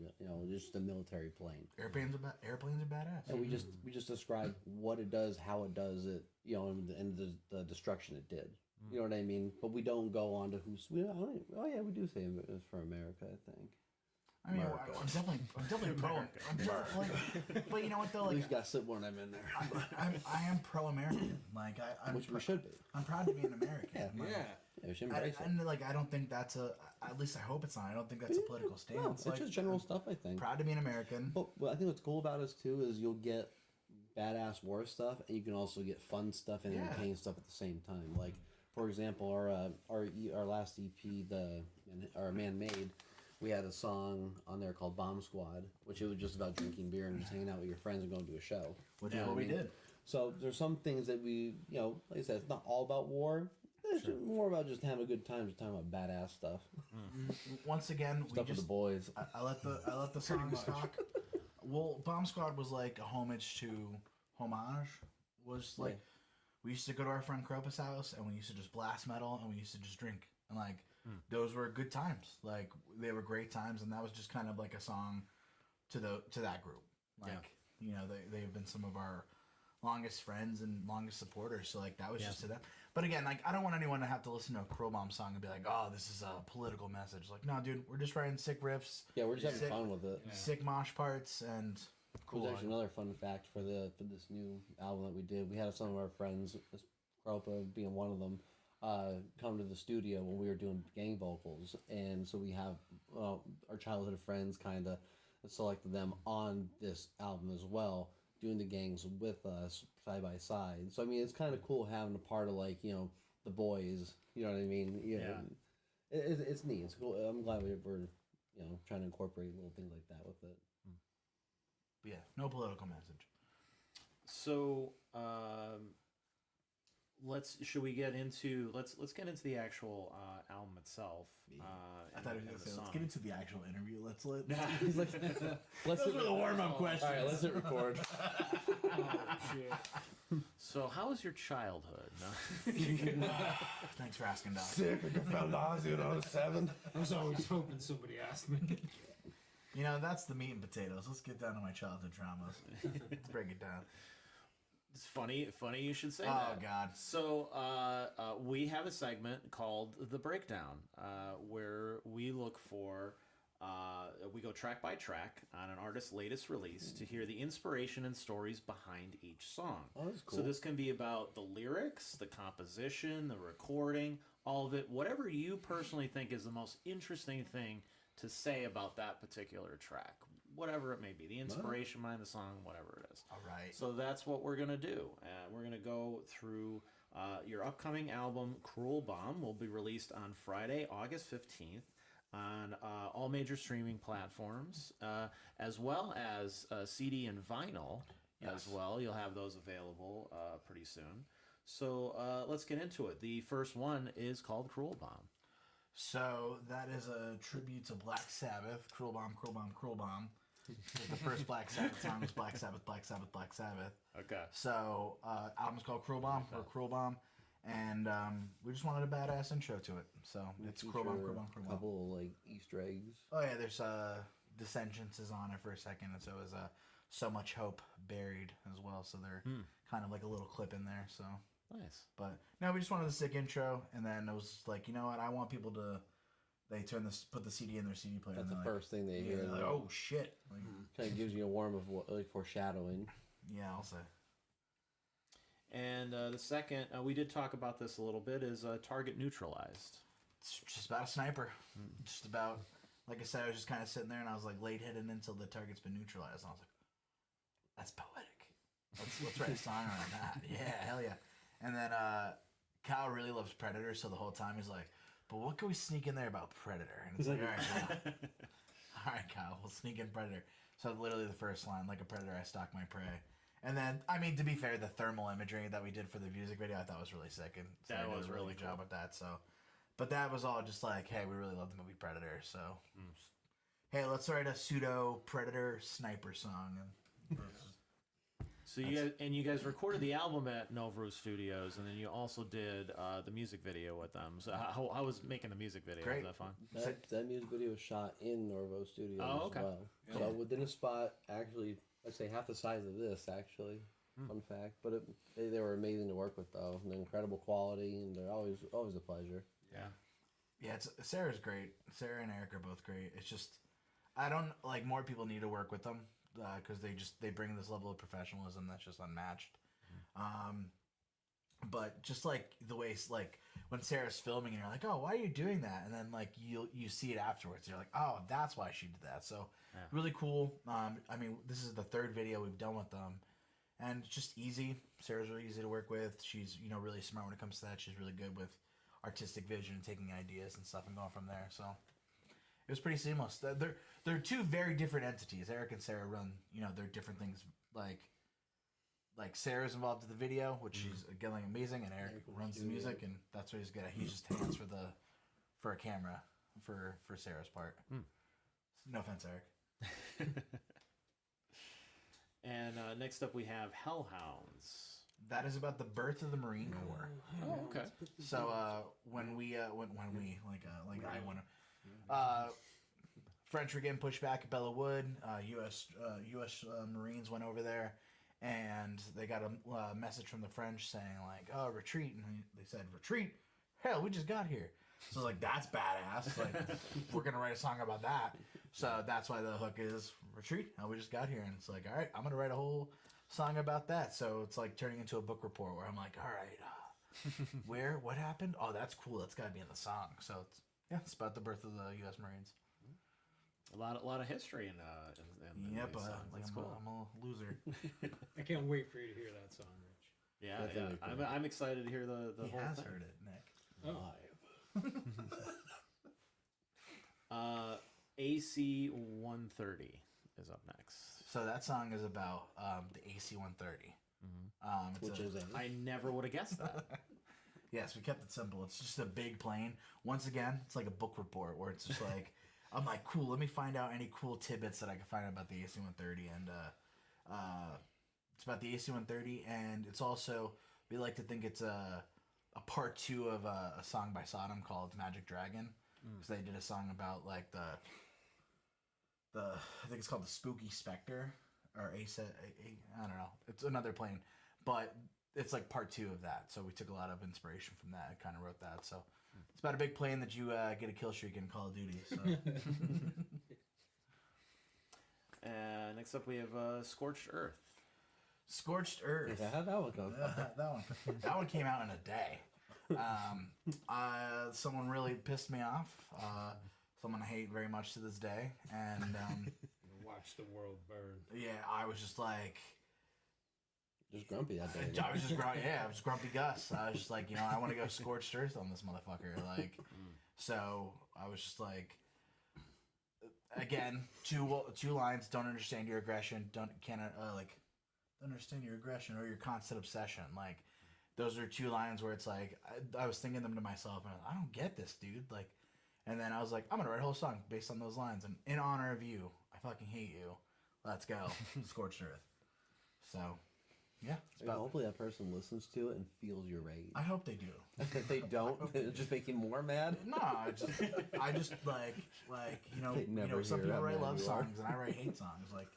just a military plane. Airplanes are badass. And we just described what it does, how it does it, and the destruction it did. You know what I mean? But we don't go on to who's. We do say it was for America, I think. I mean, I'm definitely pro. But you know what though? At Like, least got to slip one of them in there. I am pro-American. Like I'm Which we should be. I'm proud to be an American. Yeah. Like, Yeah, we should embrace it. and like I don't think that's at least I hope it's not. I don't think that's a political stance. No, it's like, just general stuff, I think. Proud to be an American. But I think what's cool about us too is you'll get badass war stuff, and you can also get fun stuff and entertaining stuff at the same time. Like for example, our last EP, our Man Made, we had a song on there called Bomb Squad, which it was just about drinking beer and just hanging out with your friends and going to a show. Which is what we did. So there's some things that we, like I said, it's not all about war. It's more about just having a good time, just talking about badass stuff. Once again, Stuff with the boys. I let the songs talk. Well, Bomb Squad was like a homage. Was like we used to go to our friend Kropus' house and we used to just blast metal and we used to just drink and like those were good times. Like they were great times, and that was just kind of like a song to that group. Like they've been some of our longest friends and longest supporters. So like that was just to them. But again, like I don't want anyone to have to listen to a Crow Bomb song and be like, oh, this is a political message. Like, no, dude, we're just writing sick riffs. Yeah, we're just having fun with it. Sick mosh parts and cool. There's actually another fun fact for this new album that we did. We had some of our friends, Kropa being one of them, come to the studio when we were doing gang vocals, and so we have our childhood friends kind of selected them on this album as well, doing the gangs with us side by side. So I mean, it's kind of cool having a part of like the boys. You know what I mean? It's neat. It's cool. I'm glad we're trying to incorporate little things like that with it. But yeah, no political message. So let's get into the actual album itself. I thought he was going to say, let's get into the actual interview. He's like, Those were the warm-up questions. All right, let's hit record. Oh, shit. So how was your childhood? No? Thanks for asking, Doc. Sick. I found Ozzy when I was 7. I was always hoping somebody asked me. That's the meat and potatoes. Let's get down to my childhood traumas. Let's break it down. It's funny you should say that. Oh, God. So we have a segment called The Breakdown, where we look for, we go track by track on an artist's latest release to hear the inspiration and stories behind each song. Oh, that's cool. So this can be about the lyrics, the composition, the recording, all of it, whatever you personally think is the most interesting thing to say about that particular track. Whatever it may be, the inspiration behind the song, whatever it is. All right. So that's what we're going to do. We're going to go through your upcoming album, Cruel Bomb, will be released on Friday, August 15th on all major streaming platforms, as well as CD and vinyl as well. You'll have those available pretty soon. So let's get into it. The first one is called Cruel Bomb. So that is a tribute to Black Sabbath. Cruel Bomb, Cruel Bomb, Cruel Bomb. The first Black Sabbath song was Black Sabbath, Black Sabbath, Black Sabbath. Okay. So album's called Cruel Bomb or Cruel Bomb, and we just wanted a badass intro to it. So it's Cruel Bomb, Cruel Bomb, Cruel A Bomb. couple like Easter eggs. Oh yeah, there's Dissensions is on it for a second, and so is So Much Hope Buried as well. So they're kind of like a little clip in there. So Nice. but no, we just wanted a sick intro, and then it was like, you know what, I want people to. They put the CD in their CD player. That's and the they're first thing they like, hear. yeah, like, oh shit! Like, Kind of gives you a warm of like foreshadowing. yeah, I'll say. And the second, we did talk about this a little bit, is Target Neutralized. It's just about a sniper. Just about, like I said, I was just kind of sitting there, and I was like late hitting until the target's been neutralized. And I was like, that's poetic. Let's write a song on that. Yeah, hell yeah. And then Kyle really loves Predator, so the whole time he's like, but what can we sneak in there about Predator? And it's like, all right, Kyle. All right, Kyle, we'll sneak in Predator. So literally the first line, like a predator, I stalk my prey. And then, I mean, to be fair, the thermal imagery that we did for the music video, I thought was really sick. And so That I did was a really good job with that. So, but that was all just like, hey, we really love the movie Predator. So, hey, let's write a pseudo Predator sniper song. And So you guys recorded the album at Novro Studios, and then you also did the music video with them. So how was making the music video? Great. Was that fun? That music video was shot in Novro Studios okay. as well. Yeah. So within a spot, actually, I'd say half the size of this, actually. Fun fact. But they were amazing to work with, though. And incredible quality, and they're always a pleasure. Yeah. Yeah, Sarah's great. Sarah and Eric are both great. It's just, I don't, like, more people need to work with them because they bring this level of professionalism that's just unmatched. But just, like, the way, like, when Sarah's filming and you're like, oh, why are you doing that? And then, like, you see it afterwards. You're like, oh, that's why she did that. So, really cool. I mean, this is the third video we've done with them. And it's just easy. Sarah's really easy to work with. She's, really smart when it comes to that. She's really good with artistic vision and taking ideas and stuff and going from there. So it was pretty seamless. They're two very different entities. Eric and Sarah run, they're different things. Like Sarah's involved in the video, which she's again like amazing, and Eric runs the music, and that's what he's good at. He's just hands for a camera for Sarah's part. No offense, Eric. And next up we have Hellhounds. That is about the birth of the Marine Corps. Oh, okay. So when we I want to French were getting pushed back at Bella Wood. U.S. Marines went over there, and they got a message from the French saying like, "Oh, retreat," and they said, "Retreat? Hell, we just got here." So I was like, "That's badass! Like, we're gonna write a song about that." So that's why the hook is "Retreat? Hell, we just got here," and it's like, all right, I'm gonna write a whole song about that. So it's like turning into a book report where I'm like, all right, what happened? Oh, that's cool. That's got to be in the song. So it's about the birth of the U.S. Marines. A lot of history in Yep, these songs. like That's cool. I'm a loser. I can't wait for you to hear that song, Rich. Yeah. I'm excited to hear the He whole has thing. heard it, Nick. Live. AC 130 is up next. So that song is about the AC 130. Which is I never would have guessed that. Yes, we kept it simple. It's just a big plane. Once again, it's like a book report where it's just like, I'm like, cool, let me find out any cool tidbits that I can find about the AC 130. And it's about the AC 130. And it's also, we like to think it's a part two of a song by Sodom called Magic Dragon. Because they did a song about like I think it's called the Spooky Spectre. Or I don't know. It's another plane. But it's like part two of that. So we took a lot of inspiration from that. I kind of wrote that. So it's about a big plane that you get a kill streak in Call of Duty. So. Next up we have Scorched Earth. Scorched Earth. Yeah, how'd that one go? That one came out in a day. Someone really pissed me off. Someone I hate very much to this day. And Watch the world burn. yeah, I was just like... Just grumpy that day. I was just grumpy Gus. I was just like, I want to go scorched earth on this motherfucker. Like, so I was just like, again, two lines. Don't understand your aggression. Don't understand your aggression or your constant obsession. Like, those are two lines where it's like I was thinking them to myself, and I don't get this, dude. Like, and then I was like, I'm gonna write a whole song based on those lines, and in honor of you, I fucking hate you. Let's go, scorched earth. So. Yeah, hopefully that person listens to it and feels your rage. I hope they do. If they don't, it'll just make you more mad. No, I just like some people write love songs and I write hate songs. Like,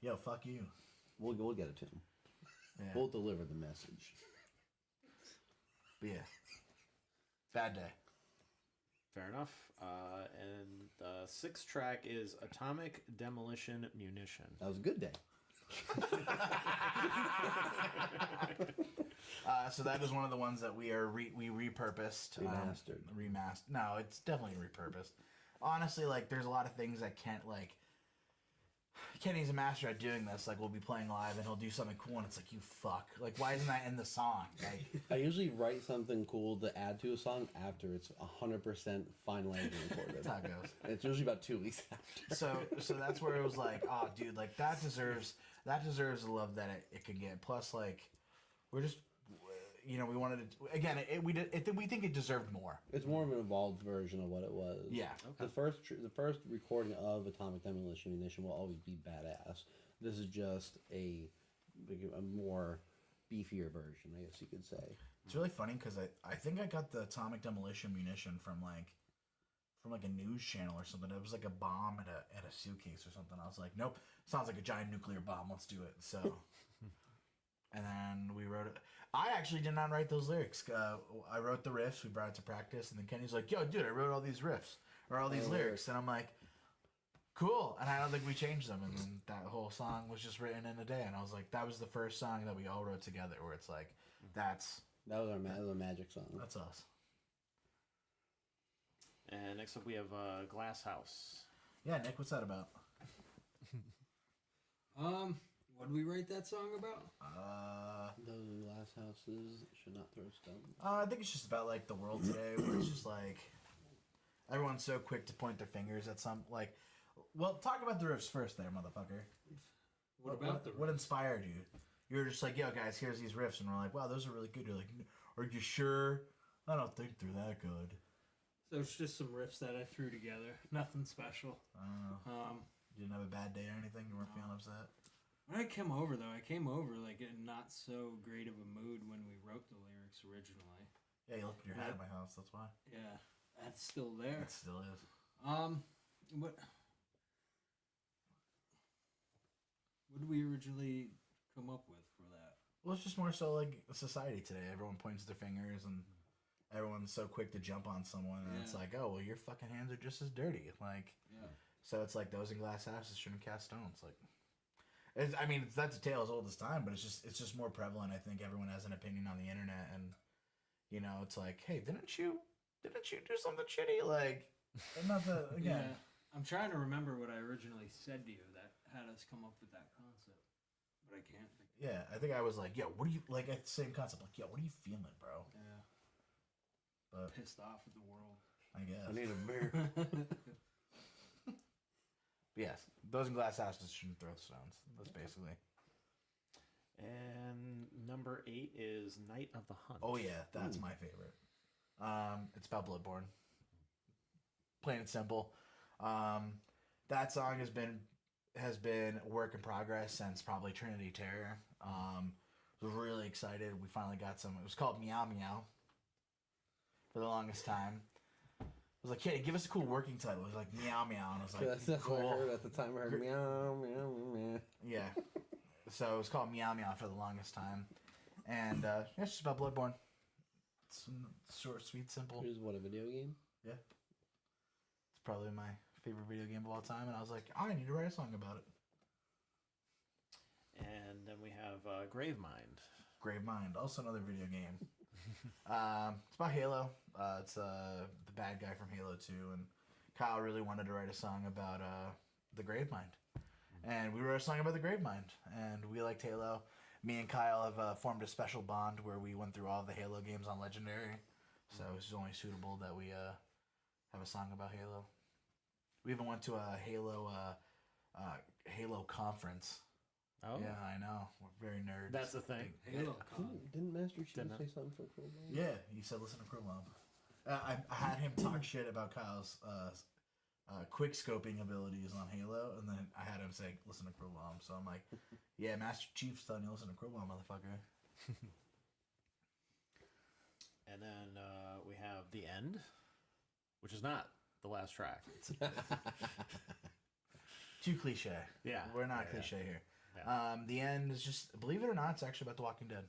yo, fuck you. We'll get it to them. Yeah. We'll deliver the message. But yeah, bad day. Fair enough. And the sixth track is Atomic Demolition Munition. That was a good day. So that is one of the ones that we repurposed, remastered. No, it's definitely repurposed. Honestly, like there's a lot of things that Kenny's a master at doing this. Like we'll be playing live and he'll do something cool and it's like, you fuck. Like why isn't that in the song? Like, I usually write something cool to add to a song after it's 100% finalized and recorded. that's how it goes. It's usually about 2 weeks after. So that's where it was like, oh dude, like that deserves the love that it can get. Plus like we're just we wanted to again we think it deserved more. It's more of an evolved version of what it was. Yeah. Okay. The first recording of Atomic Demolition Munition will always be badass. This is just a more beefier version, I guess you could say. It's really funny because I think I got the atomic demolition munition from a news channel or something. It was like a bomb at a suitcase or something. I was like, nope, sounds like a giant nuclear bomb. Let's do it. So, and then we wrote it. I actually did not write those lyrics. I wrote the riffs. We brought it to practice, and then Kenny's like, yo, dude, I wrote all these riffs or all these lyrics, and I'm like, cool. And I don't think we changed them. And then that whole song was just written in a day. And I was like, that was the first song that we all wrote together. Where it's like, that was our magic song. That's us. And next up we have Glass House. Yeah, Nick, what's that about? What did we write that song about? Those glass houses should not throw stones. I think it's just about like the world today, where it's just like everyone's so quick to point their fingers at some like. Well, talk about the riffs first, there, motherfucker. What inspired you? You were just like, yo, guys, here's these riffs, and we're like, wow, those are really good. You're like, are you sure? I don't think they're that good. So it's just some riffs that I threw together. Nothing special. You didn't have a bad day or anything? You weren't feeling upset? When I came over, though, I came over like in not so great of a mood when we wrote the lyrics originally. Yeah, you left your hat at my house. That's why. Yeah, that's still there. It still is. What did we originally come up with for that? Well, it's just more so like society today. Everyone points their fingers and everyone's so quick to jump on someone, and it's like, oh, well, your fucking hands are just as dirty. Like, so it's like those in glass houses shouldn't cast stones. Like, that's a tale as old as time, but it's just more prevalent. I think everyone has an opinion on the internet, and you know, it's like, hey, didn't you do something shitty? Like, not the again. Yeah, I'm trying to remember what I originally said to you that had us come up with that concept, but I can't think. Yeah, I think I was like, yeah, what do you like? At the same concept, like, yeah, what are you feeling, bro? Yeah. But Pissed off at the world. I guess. I need a beer. But yes, those in glass houses shouldn't throw stones. That's basically. And number 8 is Night of the Hunt. Oh yeah, that's my favorite. It's about Bloodborne. Plain and simple. That song has been a work in progress since probably Trinity Terror. Was really excited. We finally got some. It was called Meow Meow. For the longest time, I was like, "Hey, give us a cool working title." It was like Meow Meow, and I was like, That's cool. what I heard at the time. I heard meow, meow, meow. Yeah. So it was called Meow Meow for the longest time, and it's just about Bloodborne. It's short, sweet, simple. Here's what, a video game? Yeah. It's probably my favorite video game of all time, and I was like, I need to write a song about it. And then we have Gravemind. Gravemind, also another video game. It's about Halo. It's the bad guy from Halo 2, and Kyle really wanted to write a song about the Gravemind. And we wrote a song about the Gravemind, and we liked Halo. Me and Kyle have formed a special bond where we went through all the Halo games on Legendary, so it's only suitable that we have a song about Halo. We even went to a Halo conference. Oh, yeah, I know. We're very nerds. That's the thing. Halo Con. Didn't Master Chief Didn't say something for Cool Bomb? Yeah, he said listen to Crowlomb. I had him talk shit about Kyle's quick scoping abilities on Halo, and then I had him say listen to Crowlomb. So I'm like, yeah, Master Chief's telling you listen to Crowlomb, motherfucker. And then we have The End, which is not the last track. Too cliche. Yeah. We're not cliche here. Yeah. The End is just, believe it or not, it's actually about The Walking Dead.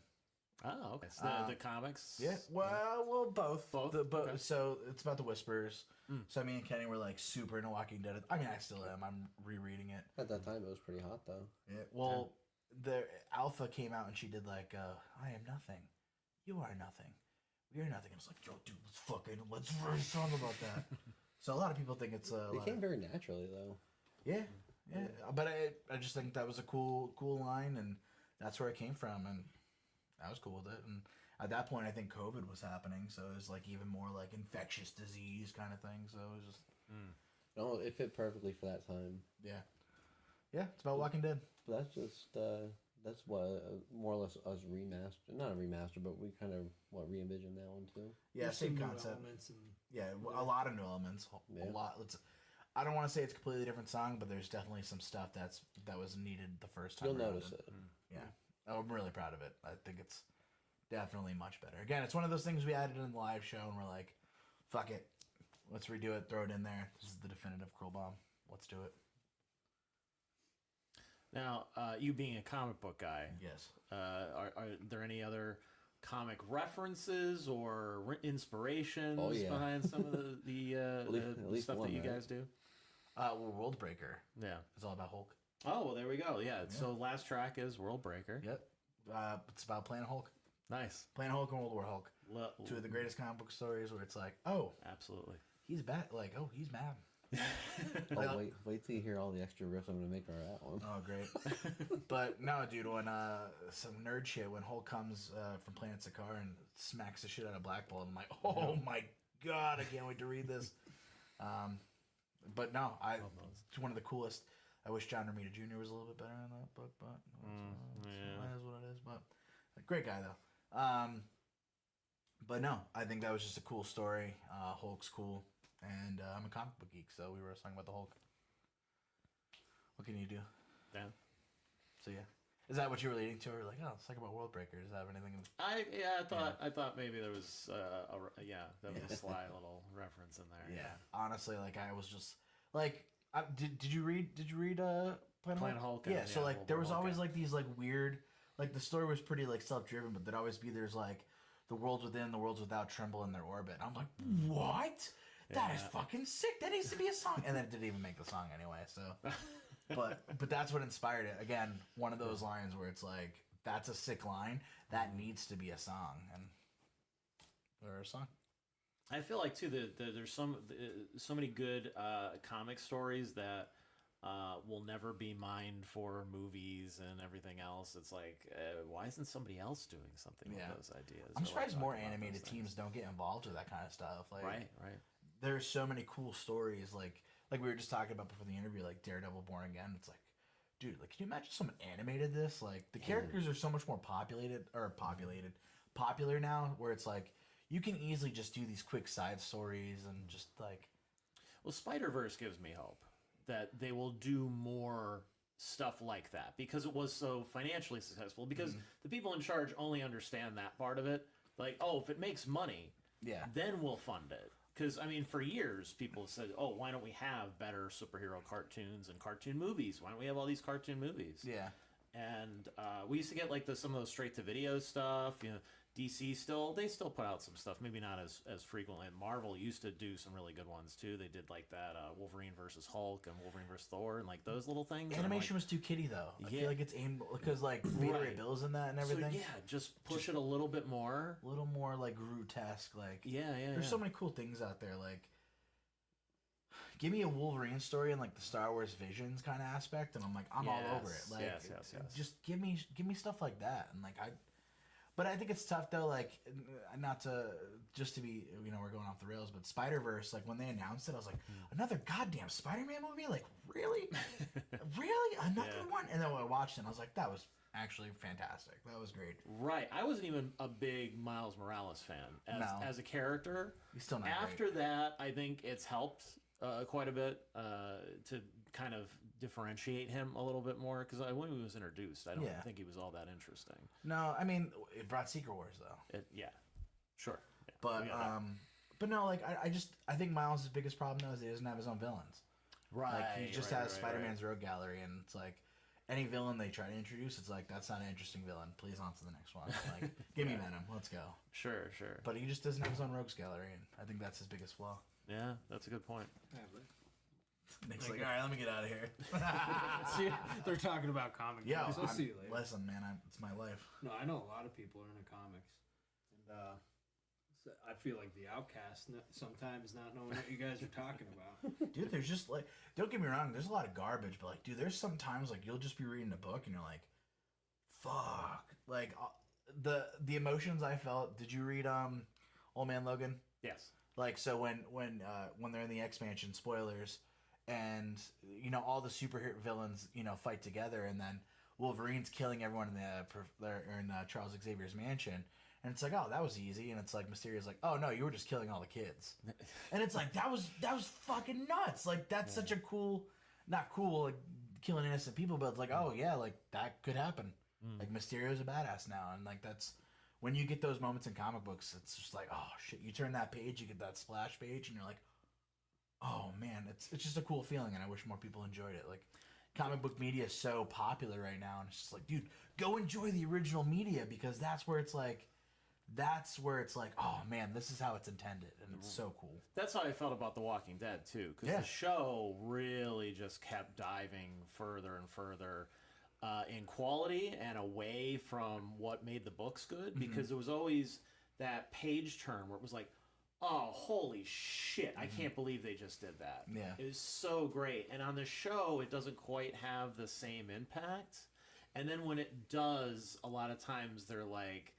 Oh, okay. So the comics? Yeah, well, both. Both? Okay. So it's about the Whisperers. So me and Kenny were like super into Walking Dead. I mean, I still am. I'm rereading it. At that time, it was pretty hot, though. Yeah. Well, the Alpha came out and she did like, I am nothing. You are nothing. We are nothing. I was like, yo, dude, let's write a song about that. So a lot of people think it's It came very naturally, though. Yeah. But I just think that was a cool line, and that's where it came from, and I was cool with it. And at that point, I think COVID was happening, so it was like even more like infectious disease kind of thing. So it was just No, it fit perfectly for that time. yeah. It's about Walking Dead. But that's just that's what more or less us remaster, not a remaster, but we kind of re-envisioned that one too. Yeah, There's same some new concept. elements and Yeah, a lot of new elements. Yeah. A lot. I don't want to say it's a completely different song, but there's definitely some stuff that was needed the first time. You'll around. notice it. Yeah, I'm really proud of it. I think it's definitely much better. Again, it's one of those things we added in the live show, and we're like, fuck it, let's redo it, throw it in there. This is the definitive Cruel Bomb. Let's do it. Now, you being a comic book guy, Yes. are there any other comic references or inspirations behind some of the At least stuff one, that you right? guys do? Well, World Breaker Yeah. is all about Hulk. Oh, well, there we go. Yeah. So last track is World Breaker. Yep. It's about playing Hulk. Nice. Playing Hulk and World War Hulk. Two of the greatest comic book stories where it's like, oh, Absolutely. he's bad. Like, oh, he's mad. Oh, wait till you hear all the extra riffs I'm gonna make on that one. Oh, great. But no, dude, when some nerd shit, when Hulk comes from Planet Sakaar and smacks the shit out of Black Bolt, I'm like, oh my god, I can't wait to read this. But no, it's one of the coolest. I wish John Romita Jr. was a little bit better in that book, but that is what it is. But great guy though. But no, I think that was just a cool story. Hulk's cool, and I'm a comic book geek, so we were talking about the Hulk. What can you do? Yeah. So yeah, is that what you were leading to? Or like, oh, let's talk about World Breaker. Does that have anything? I thought maybe there was a sly little reference in there. Yeah. Honestly, like I was just like, did you read Planet Hulk? and Yeah. So like, World there War was Hulk, always yeah. like these like weird, like the story was pretty like self-driven, but there'd always be there's like the worlds within, the worlds without tremble in their orbit. And I'm like, what? That is fucking sick. That needs to be a song. And then it didn't even make the song anyway. So, but that's what inspired it. Again, one of those lines where it's like, that's a sick line. That needs to be a song, and or a song. I feel like too that there's so many good comic stories that will never be mined for movies and everything else. It's like, why isn't somebody else doing something with those ideas? I'm or, surprised like, more talking about animated those teams things? don't get involved with that kind of stuff. Like, Right. There's so many cool stories. Like we were just talking about before the interview, like Daredevil Born Again. It's like, dude, like, can you imagine someone animated this? Like, the characters are so much more popular now, where it's like, you can easily just do these quick side stories and just like... Well, Spider-Verse gives me hope that they will do more stuff like that because it was so financially successful. Because the people in charge only understand that part of it. Like, oh, if it makes money, then we'll fund it. Because, I mean, for years, people said, oh, why don't we have better superhero cartoons and cartoon movies? Why don't we have all these cartoon movies? Yeah. And we used to get, like, some of those straight-to-video stuff. You know, DC they still put out some stuff, maybe not as frequently. And Marvel used to do some really good ones, too. They did, like, that Wolverine versus Hulk and Wolverine versus Thor and, like, those little things. Animation was too kiddie, though. I feel like it's aimed... Because, like, Beta Ray Bill's in that and everything. So, yeah, just push it a little bit more. A little more, like, grotesque. Like, There's so many cool things out there, like... Give me a Wolverine story and like the Star Wars Visions kind of aspect, and I'm like, I'm all over it. Like, just give me stuff like that, and like But I think it's tough though. Like, not to just to be, you know, we're going off the rails, but Spider-Verse, like when they announced it, I was like, another goddamn Spider-Man movie? Like, really, really, another one? And then when I watched it, I was like, that was actually fantastic. That was great. Right. I wasn't even a big Miles Morales fan as a character. He's still not After great. that, I think it's helped quite a bit to kind of differentiate him a little bit more, because when he was introduced, I don't think he was all that interesting. No, I mean, it brought Secret Wars though. Sure. Yeah, but no, like I think Miles' biggest problem though is he doesn't have his own villains. Right. Like he just has Spider-Man's Rogue Gallery, and it's like any villain they try to introduce, it's like, that's not an interesting villain. Please on to the next one. Like, give me Venom. Let's go. Sure. But he just doesn't have his own Rogues Gallery, and I think that's his biggest flaw. Yeah, that's a good point. Yeah, but Nick's like, all right, let me get out of here. see, they're talking about comic Yeah, books. I'll see you later. Listen, man, it's my life. No, I know a lot of people are into comics, and so I feel like the outcast sometimes not knowing what you guys are talking about. Dude, there's just like, don't get me wrong, there's a lot of garbage, but like, dude, there's sometimes like you'll just be reading a book and you're like, fuck, like the emotions I felt. Did you read Old Man Logan? Yes. Like, so when they're in the X-Mansion, spoilers, and you know all the superhero villains, you know, fight together, and then Wolverine's killing everyone in Charles Xavier's mansion. And it's like, oh, that was easy. And it's like, Mysterio's like, oh, no, you were just killing all the kids. And it's like, that was fucking nuts. Like, that's such a cool, not cool, like, killing innocent people, but it's like, oh, yeah, like, that could happen. Like, Mysterio's a badass now. And, like, that's, when you get those moments in comic books, it's just like, oh, shit. You turn that page, you get that splash page, and you're like, oh, man, it's just a cool feeling, and I wish more people enjoyed it. Like, comic book media is so popular right now, and it's just like, dude, go enjoy the original media, because that's where it's like, oh man, this is how it's intended, and it's so cool. That's how I felt about The Walking Dead too, because the show really just kept diving further and further in quality and away from what made the books good, because there was always that page turn where it was like, oh, holy shit, I can't believe they just did that. Yeah. It was so great. And on the show, it doesn't quite have the same impact. And then when it does, a lot of times they're like,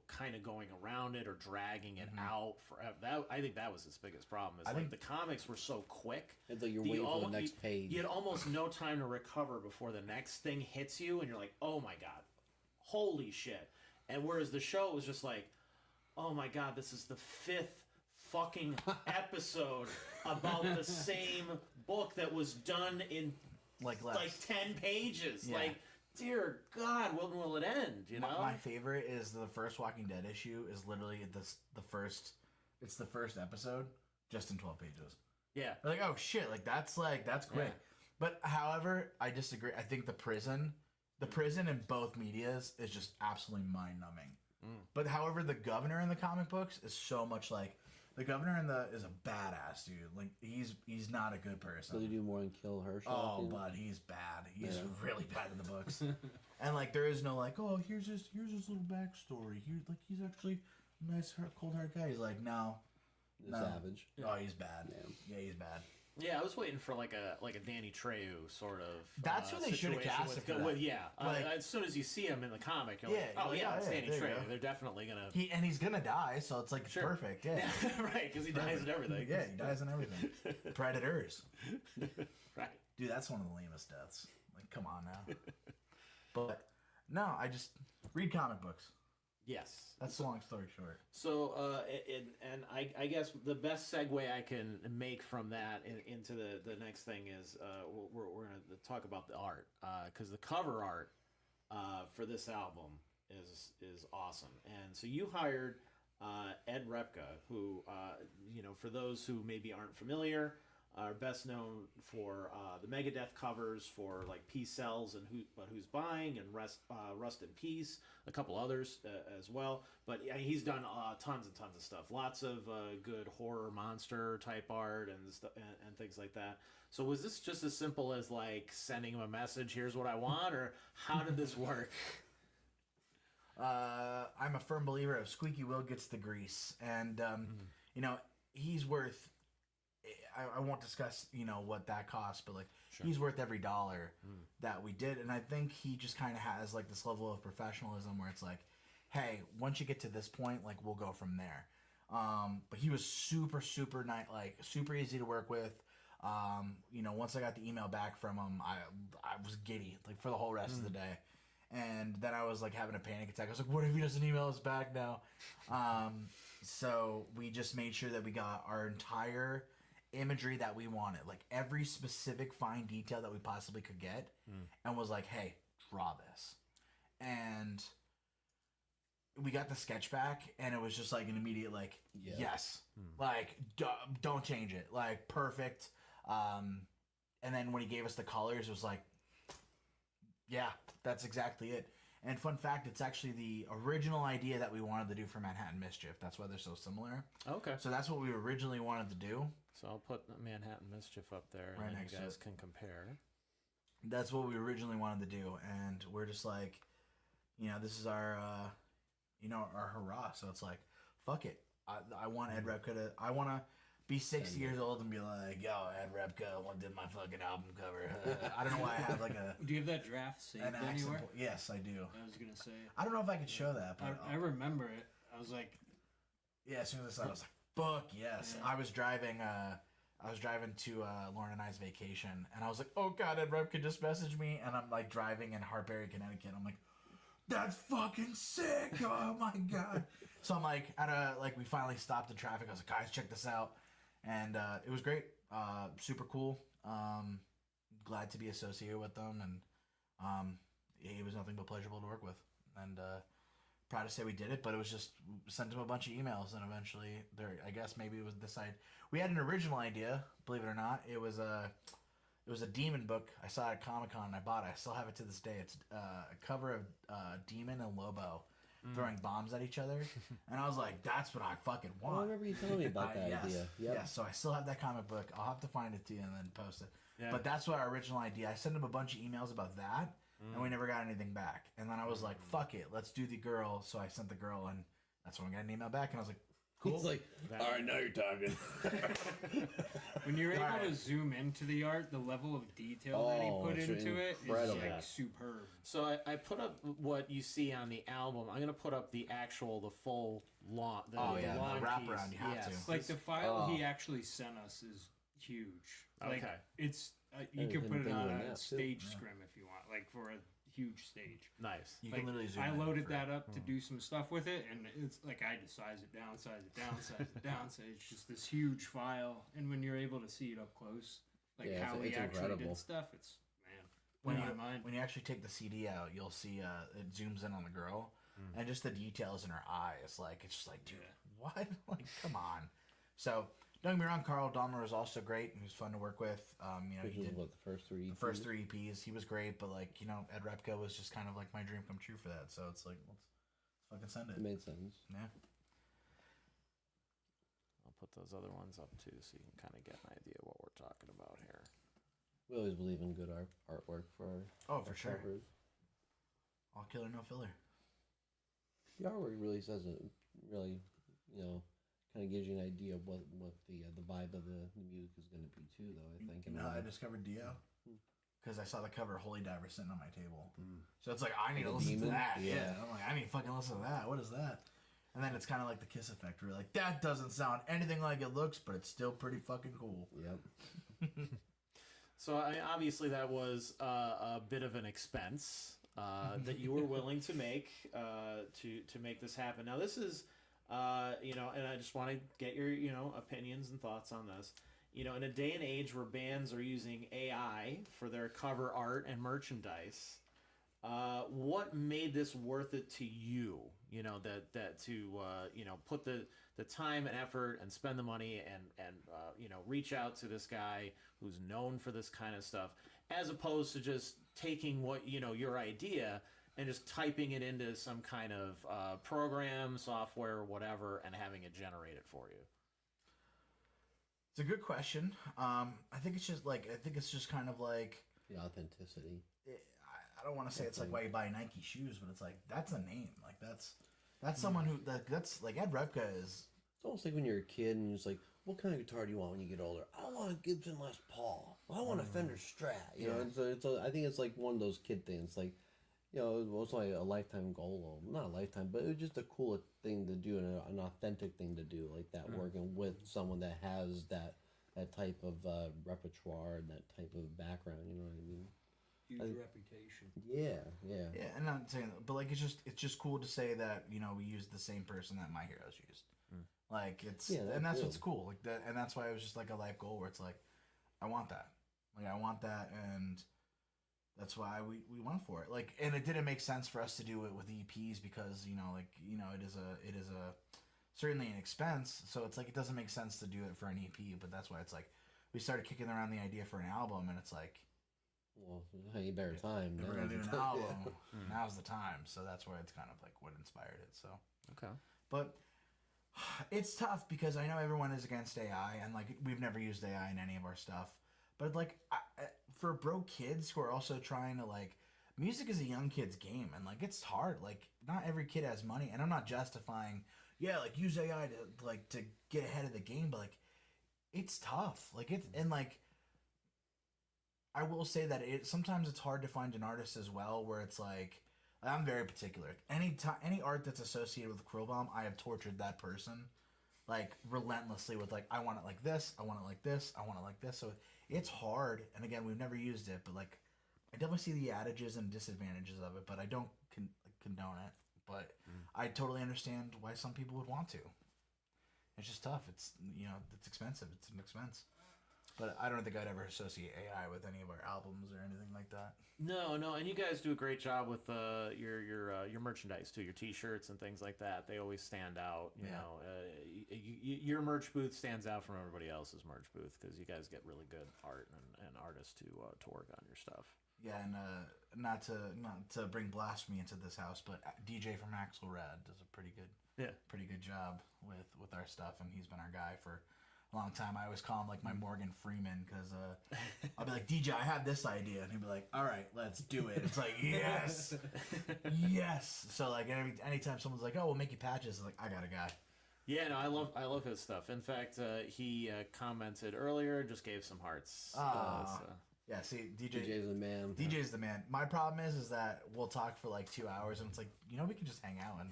kind of going around it or dragging it out forever. I think that was his biggest problem. I think the comics were so quick. It's like you're waiting for the next page. You had almost no time to recover before the next thing hits you, and you're like, oh my god, holy shit. And whereas the show was just like, oh my god, this is the 5th fucking episode about the same book that was done in like 10 pages. Yeah. Like, dear God, when will it end? You know, my favorite is the first Walking Dead issue. Is literally the first episode, just in 12 pages. Yeah, like, oh shit, like that's quick. Yeah. But however, I disagree. I think the prison in both medias is just absolutely mind numbing. But however, the governor in the comic books is so much like. The governor is a badass dude. Like he's not a good person. So they do more than kill Herschel. Oh, but he's bad. He's really bad in the books. And like there is no like, oh, here's his little backstory. He's actually a nice, cold-hearted guy. He's like, no. Savage. Oh, he's bad. Yeah, he's bad. Yeah, I was waiting for like a Danny Trejo sort of. That's who they should have casted for that. As soon as you see him in the comic, you're like, oh yeah, it's Danny Trejo. They're definitely gonna. He's gonna die, so it's like it's perfect. Yeah, right, because he dies in everything. Yeah, he dies in everything. Predators. Right, dude, that's one of the lamest deaths. Like, come on now. But no, I just read comic books. Yes. That's the long story short. So, I guess the best segue I can make from that into the next thing is we're going to talk about the art, because the cover art for this album is awesome. And so you hired Ed Repka, who, for those who maybe aren't familiar, are best known for the Megadeth covers for like Peace Sells and Who's Buying and Rust in Peace, a couple others as well. But yeah, he's done tons and tons of stuff, lots of good horror monster type art and things like that. So was this just as simple as like sending him a message, here's what I want, or how did this work? I'm a firm believer of squeaky wheel gets the grease, and he's worth. I won't discuss, what that costs, but like he's worth every dollar that we did, and I think he just kind of has like this level of professionalism where it's like, hey, once you get to this point, like we'll go from there. But he was super, super nice, like super easy to work with. Once I got the email back from him, I was giddy like for the whole rest of the day, and then I was like having a panic attack. I was like, what if he doesn't email us back now? So we just made sure that we got our entire imagery that we wanted, like every specific fine detail that we possibly could get, and was like, hey, draw this. And we got the sketch back, and it was just like an immediate like, yes, like don't change it, like perfect. And then when he gave us the colors, it was like, yeah, that's exactly it. And fun fact, it's actually the original idea that we wanted to do for Manhattan Mischief. That's why they're so similar. Okay. So that's what we originally wanted to do. So I'll put Manhattan Mischief up there, right, and you guys can compare. That's what we originally wanted to do, and we're just like, this is our, our hurrah. So it's like, fuck it. I want Ed Repka to. I want to be 60 years old and be like, yo, Ed Repka did my fucking album cover. I don't know why I have like a. Do you have that draft saved anywhere? Yes, I do. I was gonna say. I don't know if I could show that, but I remember it. I was like. Yeah, as soon as I saw it, I was like, fuck yes. Yeah. I was driving I was driving to Lauren and I's vacation, and I was like, "Oh God, Ed Repka just messaged me," and I'm like driving in Hartbury, Connecticut. I'm like, "That's fucking sick! Oh my God!" So I'm like, we finally stopped the traffic. I was like, "Guys, check this out," and it was great, super cool. Glad to be associated with them, and it was nothing but pleasurable to work with, and proud to say we did it. But it was just sent them a bunch of emails, and eventually, I guess maybe it was decided. We had an original idea, believe it or not. It was a demon book I saw at Comic-Con and I bought it. I still have it to this day. It's a cover of Demon and Lobo throwing bombs at each other. And I was like, that's what I fucking want. I remember you telling me about that idea. Yep. Yeah, so I still have that comic book. I'll have to find it to you and then post it. Yeah. But that's what our original idea. I sent him a bunch of emails about that, and we never got anything back. And then I was like, fuck it, let's do the girl. So I sent the girl, and that's when I got an email back, and I was like, cool. He's like, all right, now you're talking. When you're able to zoom into the art, the level of detail that he put into it is incredible. like superb. So I put up what you see on the album. I'm gonna put up the full long. The long the wraparound. piece. You have to. Like the file he actually sent us is huge. Like Okay. it's you can put it on a stage scrim if you want, like for a huge stage. Nice. You Like, can literally zoom I in loaded for- that up to do some stuff with it, and it's like I had to size it down, size it down, size it down. So it's just this huge file, and when you're able to see it up close, like Yeah, how he it's actually incredible. did stuff, it's When blew you, my mind. when you actually take the CD out, you'll see it zooms in on the girl, and just the details in her eyes. Like, it's just like, dude, what? Like, come on. So, don't get me wrong, Carl Dahmer was also great. He was fun to work with. You know, Which he was did what, the first three? the first 3 EPs. He was great, but like, you know, Ed Repka was just kind of like my dream come true for that. So it's like, let's fucking send It it. made sense. Yeah. I'll put those other ones up too, so you can kind of get an idea what we're talking about here. We always believe in good artwork for our For sure. covers. All killer, no filler. The artwork really says it. Really, you know, kind of gives you an idea of what the vibe of the music is going to be too. Though I think. You know, I discovered Dio because I saw the cover of Holy Diver sitting on my table. So it's like, I need to The listen to demon? that. Yeah. Yeah. I'm like, I need to fucking listen to that. What is that? And then it's kind of like the Kiss effect, where you're like, that doesn't sound anything like it looks, but it's still pretty fucking cool. Yep. So obviously that was a bit of an expense that you were willing to make to make this happen. Now this is, you know, and I just want to get your, you know, opinions and thoughts on this. You know, in a day and age where bands are using AI for their cover art and merchandise, what made this worth it to you? You know, that to you know, put the time and effort and spend the money and you know, reach out to this guy who's known for this kind of stuff, as opposed to just taking what, you know, your idea and just typing it into some kind of program, software, whatever, and having it generate it for you. It's a good question. I think it's just kind of like, The authenticity. I don't want to say it's like why you buy Nike shoes, but it's like, that's a name. Like that's someone who that's like Ed Repka is. It's almost like when you're a kid and you're just like, what kind of guitar do you want when you get older? I want a Gibson Les Paul. I want a Fender Strat. You know, I think it's like one of those kid things. Like, you know, it was like a lifetime goal. Well, not a lifetime, but it was just a cool thing to do and an authentic thing to do, like that, working with someone that has that type of repertoire and that type of background. You know what I mean? Huge reputation. Yeah. Yeah, and I'm not saying that, but like it's just cool to say that, you know, we used the same person that My Heroes used. Like it's and that's what's cool. Like that, and that's why it was just like a life goal where it's like, I want that. Like I want that, and that's why we went for it. Like, and it didn't make sense for us to do it with EPs because, you know, like, you know, it is a certainly an expense. So it's like it doesn't make sense to do it for an EP. But that's why it's like we started kicking around the idea for an album, and it's like, Well, you better time. if we're gonna do an album, now's the time. So that's where it's kind of like what inspired it. So Okay. but it's tough because I know everyone is against AI, and like we've never used AI in any of our stuff. But like for broke kids who are also trying to like, music is a young kid's game, and like it's hard. Like not every kid has money, and I'm not justifying. Yeah, like use AI to get ahead of the game, but like it's tough. Like it's and like I will say that sometimes it's hard to find an artist as well where it's like. I'm very particular. Any art that's associated with Crowbomb, I have tortured that person like relentlessly with like, I want it like this, I want it like this, I want it like this. So it's hard. And again, we've never used it, but like I definitely see the adages and disadvantages of it, but I don't condone it. But I totally understand why some people would want to. It's just tough. It's, it's expensive. It's an expense. But I don't think I'd ever associate AI with any of our albums or anything like that. No, and you guys do a great job with your merchandise too, your T-shirts and things like that. They always stand out. You know, your merch booth stands out from everybody else's merch booth because you guys get really good art and artists to work on your stuff. Yeah, and not to bring blasphemy into this house, but DJ from Axelrad does a pretty good job with our stuff, and he's been our guy for a long time. I always call him like my Morgan Freeman because I'll be like, DJ, I have this idea, and he'll be like, all right, let's do it. It's like, yes, yes. So like anytime someone's like, oh, we'll make you patches, I'm like, I got a guy. Yeah, no, I love his stuff. In fact, he commented earlier, just gave some hearts. Yeah, see, DJ's the man. DJ's the man. My problem is that we'll talk for like 2 hours, and it's like, we can just hang out and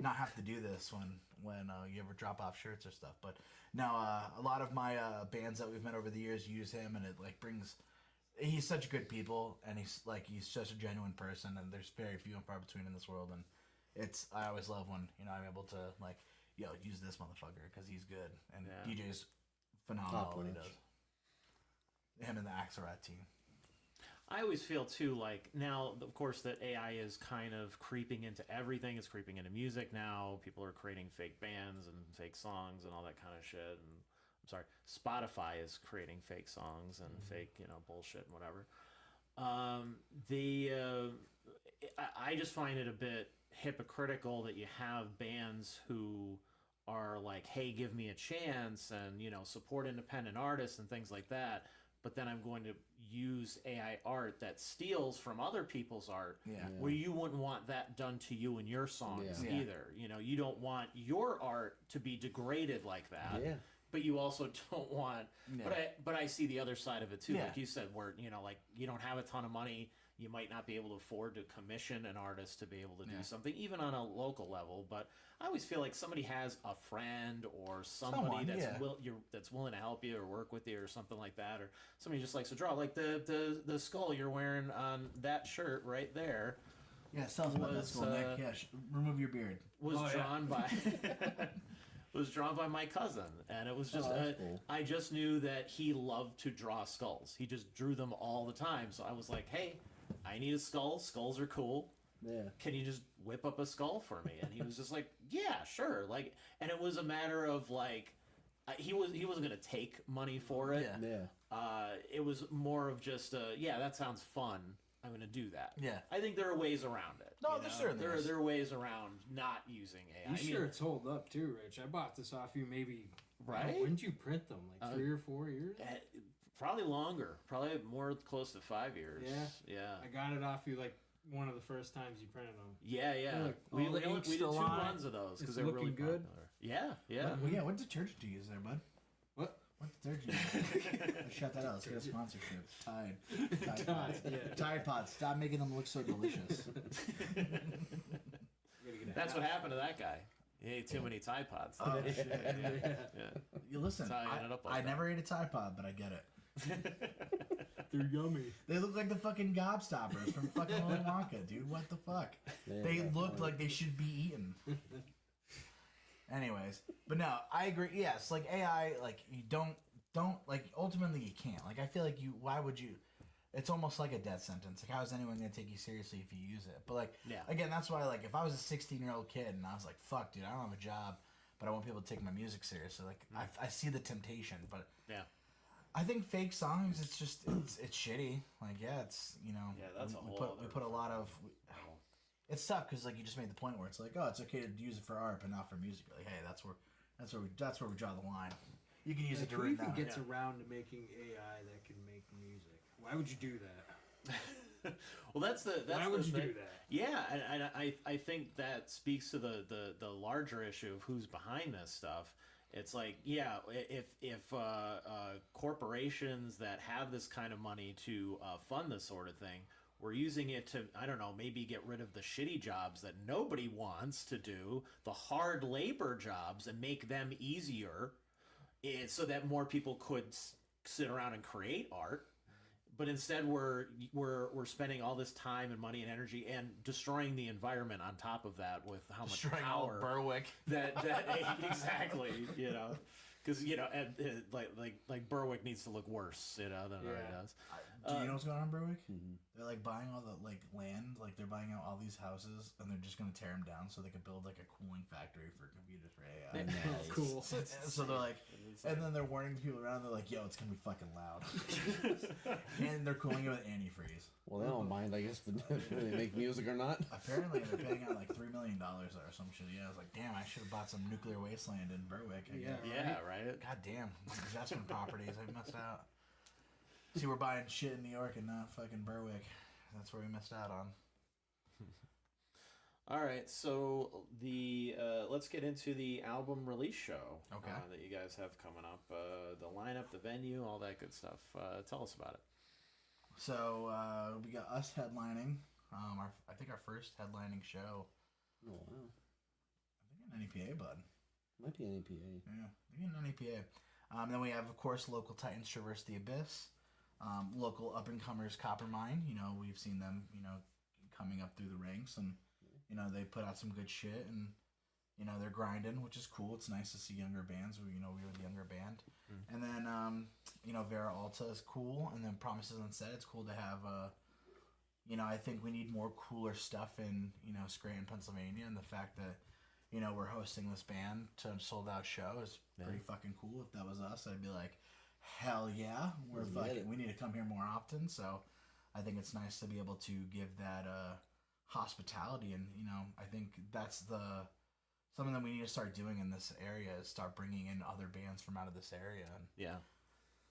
not have to do this when you ever drop off shirts or stuff. But no, a lot of my bands that we've met over the years use him, and it like brings. He's such good people, and he's such a genuine person, and there's very few and far between in this world. And I always love when I'm able to like, use this motherfucker because he's good, and DJ's phenomenal at what he does. Him and the Axelrad team. I always feel too like now, of course, that AI is kind of creeping into everything. It's creeping into music now. People are creating fake bands and fake songs and all that kind of shit. And I'm sorry, Spotify is creating fake songs and fake, bullshit and whatever. I just find it a bit hypocritical that you have bands who are like, hey, give me a chance and, support independent artists and things like that. But then I'm going to use AI art that steals from other people's art, where you wouldn't want that done to you in your songs either. You don't want your art to be degraded like that. Yeah. But you also don't want. Yeah. But I see the other side of it too, like you said, where like you don't have a ton of money. You might not be able to afford to commission an artist to be able to do something, even on a local level. But I always feel like somebody has a friend or somebody that's willing to help you or work with you or something like that, or somebody just likes to draw. Like the skull you're wearing on that shirt right there. Yeah, tell us about that skull, Nick. Yeah, remove your beard. Was drawn by. Was drawn by my cousin, and it was just cool. I just knew that he loved to draw skulls. He just drew them all the time. So I was like, hey, I need a skull. Skulls are cool. Yeah. Can you just whip up a skull for me? And he was just like, yeah, sure. Like, and it was a matter of like, he wasn't gonna take money for it. Yeah. It was more of just, that sounds fun. I'm going to do that. Yeah. I think there are ways around it. No, there's certainly there are ways around not using AI. Sure it's hold up too, Rich? I bought this off you maybe... Right? When did you print them? Like 3 or 4 years? Probably longer. Probably more close to 5 years. Yeah? Yeah. I got it off you like one of the first times you printed them. Yeah, yeah. We did 2 runs of those because they were really good. Popular. Yeah, yeah. What detergent do you use there, bud? What detergent? Shut that out. Let's get a sponsorship. Tide Pods. Yeah. Tide Pods. Stop making them look so delicious. That's what happened to that guy. He ate too many Tide Pods. Oh, shit. Yeah. You listen, I never ate a Tide Pod, but I get it. They're yummy. They look like the fucking gobstoppers from fucking Willy Wonka, dude. What the fuck? They look like they should be eaten. Anyways, but no, I agree. Yes, like AI, like you don't like ultimately you can't. Like I feel like why would you? It's almost like a death sentence. Like how is anyone gonna take you seriously if you use it? But like again, that's why like if I was a 16-year-old kid and I was like, fuck, dude, I don't have a job, but I want people to take my music seriously. Like I see the temptation, but I think fake songs, it's just it's shitty. Like it's that's we put a lot of. It's tough because like you just made the point where it's like, oh, it's okay to use it for art but not for music. Like, hey, that's where we draw the line. You can use it to who even gets around to making AI that can make music? Why would you do that? Well, that's why would you do that? Yeah, and I think that speaks to the larger issue of who's behind this stuff. It's like, if corporations that have this kind of money to fund this sort of thing We're using it to, I don't know, maybe get rid of the shitty jobs that nobody wants to do, the hard labor jobs, and make them easier, so that more people could sit around and create art. But instead, we're spending all this time and money and energy and destroying the environment on top of that with how much Destroying all power Berwick. that exactly, because like Berwick needs to look worse, than it already does. Do you know what's going on in Berwick? They're like buying all the land, like they're buying out all these houses, and they're just gonna tear them down so they can build like a cooling factory for computers for AI. Nice. Cool. So they're like, and then they're warning people around. They're like, "Yo, it's gonna be fucking loud," and they're cooling it with antifreeze. Well, they don't mind, I guess, whether they make music or not. Apparently, they're paying out like $3 million or some shit. Yeah, I was like, damn, I should have bought some nuclear wasteland in Berwick. I guess. Yeah, right. God damn, investment properties. I missed out. See, we're buying shit in New York and not fucking Berwick. That's where we missed out on. All right, so let's get into the album release show. Okay. That you guys have coming up. The lineup, the venue, all that good stuff. Tell us about it. So we got us headlining. I think our first headlining show. Oh, wow. I think an NEPA, bud. Might be an APA. Yeah, I think an NEPA. Then we have, of course, local Titans Traverse the Abyss. Local up and comers Coppermine. We've seen them. Coming up through the ranks, and they put out some good shit, and they're grinding, which is cool. It's nice to see younger bands. We were the younger band. And then Vara Alta is cool, and then Promises Unsaid. It's cool to have I think we need more cooler stuff in Scranton, Pennsylvania, and the fact that we're hosting this band to a sold out show is pretty fucking cool. If that was us, I'd be like, hell yeah, we need to come here more often. So I think it's nice to be able to give that hospitality, and I think that's something that we need to start doing in this area is start bringing in other bands from out of this area. And yeah,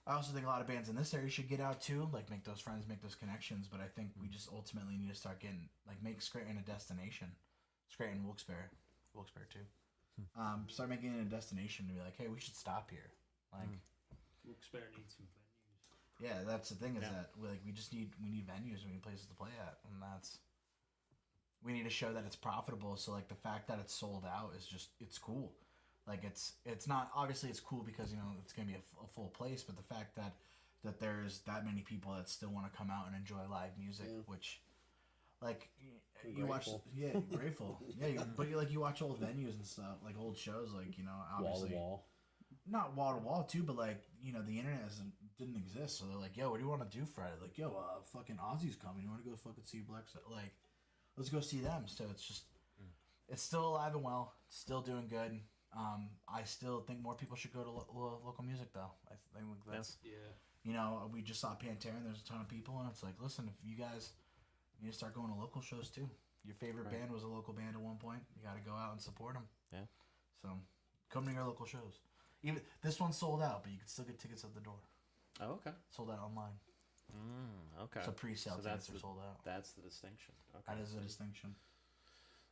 I also think a lot of bands in this area should get out too, like make those friends, make those connections. But I think we just ultimately need to start getting make Scranton a destination. Scranton, Wilkes-Barre too. Start making it a destination to be like, hey, we should stop here. Wilkes-Barre needs some venues. Yeah, that's the thing is that we need venues, we need places to play at, and we need to show that it's profitable. So the fact that it's sold out is it's cool. It's not, obviously it's cool because it's gonna be a full place, but the fact that there's that many people that still want to come out and enjoy live music, which you watch, grateful, but you watch old venues and stuff, old shows, obviously Wall to wall. Not wall to wall too, but the internet didn't exist, so they're like, yo, what do you want to do Friday? Fucking Ozzy's coming. You want to go fucking see Black Sabbath? Let's go see them. So it's just, it's still alive and well, still doing good. I still think more people should go to local music though. I think that's we just saw Pantera, and there's a ton of people, and it's like, listen, if you guys need to start going to local shows too. Your favorite band was a local band at one point. You got to go out and support them. Yeah. So come to your local shows. Even this one's sold out, but you can still get tickets at the door. Oh, okay. Sold out online. Okay. So pre-sale tickets are sold out. That's the distinction. Okay. That is a distinction.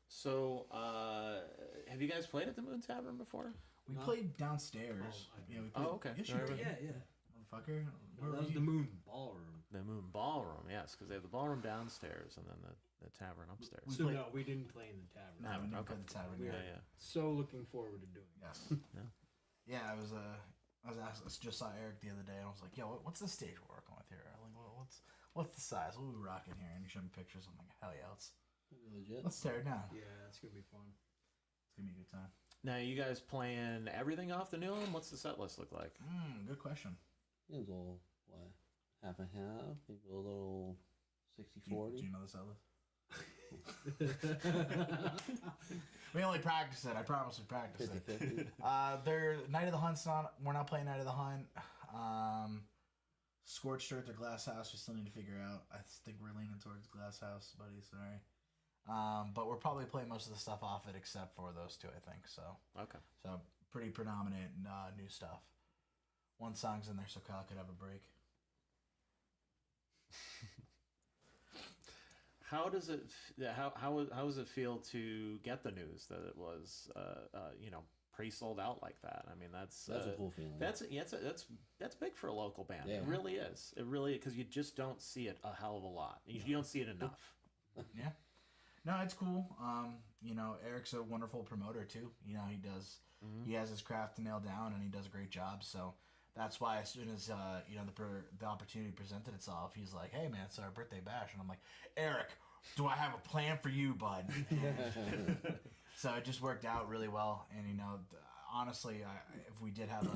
So, have you guys played at the Moon Tavern before? We played downstairs. We played, okay. Yes, you did. Yeah. Motherfucker. That was the Moon Ballroom. The Moon Ballroom, yes, because they have the ballroom downstairs and then the tavern upstairs. No, we didn't play in the tavern. No, we didn't play the tavern. Yeah. So looking forward to doing it. Yes. Yeah, I was just saw Eric the other day, and I was like, yo, what's the stage we're working with here? What's the size? What are we rocking here? And he showed me pictures. I'm like, hell yeah, let's tear it down. Yeah, it's gonna be fun. It's gonna be a good time. Now, you guys playing everything off the new one? What's the set list look like? Good question. It was a little, half and half, maybe a little 60-40. Do you know the set list? We only practice it. I promise we practice 50-50. it. Night of the Hunt's not. We're not playing Night of the Hunt. Scorched Earth or Glass House. We still need to figure out. I think we're leaning towards Glass House, buddy. Sorry. But we're probably playing most of the stuff off it, except for those two, I think. So Okay. So pretty predominant new stuff. One song's in there, so Kyle could have a break. How does it? How does it feel to get the news that it was, pre-sold out like that. I mean, that's a cool feeling. That's big for a local band. Yeah. It really is. It really, because you just don't see it a hell of a lot. You don't see it enough. Yeah. No, it's cool. You know, Eric's a wonderful promoter too. You know, he has his craft nailed down, and he does a great job. So that's why as soon as you know, the opportunity presented itself, he's like, "Hey man, it's our birthday bash," and I'm like, "Eric, do I have a plan for you, bud?" So it just worked out really well. And you know, honestly, if we did have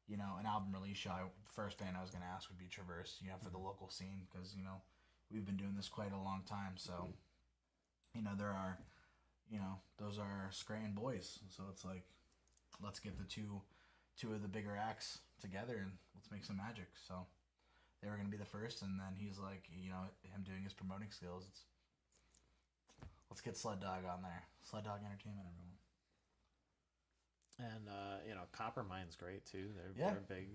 you know, an album release show, the first band I was going to ask would be Traverse. You know, for the local scene, because you know, we've been doing this quite a long time. So you know, there are, you know, those are Scranton boys. So it's like, let's get the two of the bigger acts together and let's make some magic. So they were going to be the first, and then he's like, you know, him doing his promoting skills, let's get Sled Dog on there. Sled Dog Entertainment, everyone. And you know, Coppermine's great too. They're big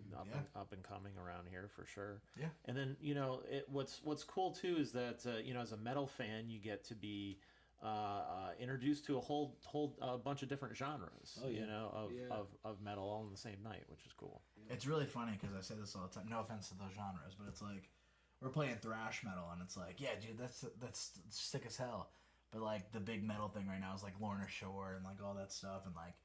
up and coming around here for sure. Yeah. And then, you know, what's cool too is that you know, as a metal fan, you get to be introduced to a whole bunch of different genres. You know, of metal all in the same night, which is cool. It's really funny because I say this all the time. No offense to those genres, but it's like we're playing thrash metal, and it's like, yeah, dude, that's sick as hell. But like the big metal thing right now is like Lorna Shore and like all that stuff, and like